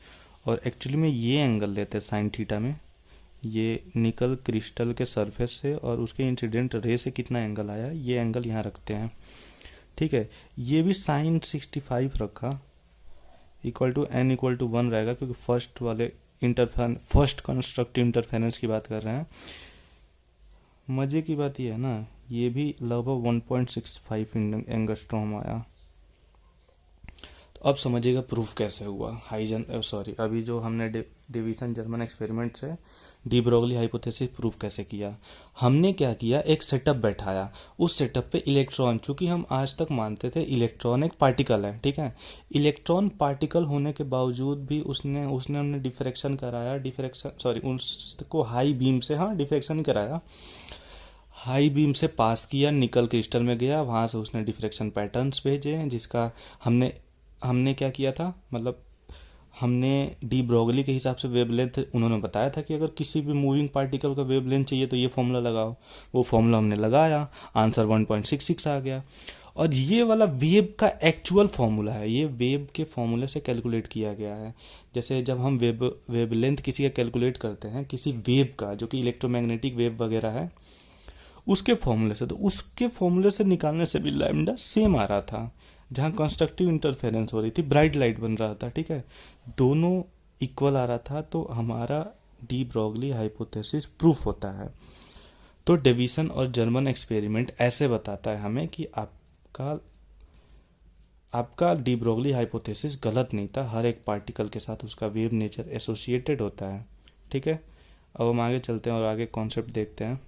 और एक्चुअली में ये एंगल लेते हैं साइन थीटा में, ये निकल क्रिस्टल के सरफेस से और उसके इंसिडेंट रे से कितना एंगल आया ये एंगल यहाँ रखते हैं। ठीक है, ये भी साइन 65 रखा, equal to N equal to 1 रहेगा, क्योंकि फर्स्ट कंस्ट्रक्टिव इंटरफेरेंस की बात कर रहे हैं। मजे की बात यह है ना, ये भी लगभग 1.65 एंगस्ट्रॉम आया। तो अब समझिएगा प्रूफ कैसे हुआ। अभी जो हमने डिवीजन जर्मन एक्सपेरिमेंट से डी ब्रोगली हाइपोथेसिस प्रूफ कैसे किया। हमने क्या किया, एक सेटअप बैठाया, उस सेटअप पे इलेक्ट्रॉन, चूंकि हम आज तक मानते थे इलेक्ट्रॉन एक पार्टिकल है, ठीक है, इलेक्ट्रॉन पार्टिकल होने के बावजूद भी उसने हमने डिफ्रैक्शन कराया, उसको हाई बीम से, हाँ डिफ्रैक्शन ही कराया, हाई बीम से पास किया, निकल क्रिस्टल में गया, वहाँ से उसने डिफ्रैक्शन पैटर्न्स भेजे, जिसका हमने क्या किया था, मतलब हमने डी ब्रोगली के हिसाब से वेवलेंथ उन्होंने बताया था कि अगर किसी भी मूविंग पार्टिकल का वेवलेंथ चाहिए तो ये फॉर्मूला लगाओ, वो फॉर्मूला हमने लगाया, आंसर 1.66 आ गया। और ये वाला वेव का एक्चुअल फॉर्मूला है, ये वेव के फॉर्मूले से कैलकुलेट किया गया है। जैसे जब हम वेवलेंथ किसी का कैलकुलेट करते हैं, किसी वेव का जो कि इलेक्ट्रोमैग्नेटिक वेव वगैरह है, उसके फॉर्मूले से, तो उसके फॉर्मूले से निकालने से भी लैम्डा सेम आ रहा था, जहाँ कंस्ट्रक्टिव इंटरफेरेंस हो रही थी, ब्राइट लाइट बन रहा था। ठीक है, दोनों इक्वल आ रहा था, तो हमारा डी ब्रोगली हाइपोथेसिस प्रूफ होता है। तो डेविसन और जर्मन एक्सपेरिमेंट ऐसे बताता है हमें कि आपका डी ब्रोगली हाइपोथेसिस गलत नहीं था, हर एक पार्टिकल के साथ उसका वेव नेचर एसोसिएटेड होता है। ठीक है, अब हम आगे चलते हैं और आगे कॉन्सेप्ट देखते हैं।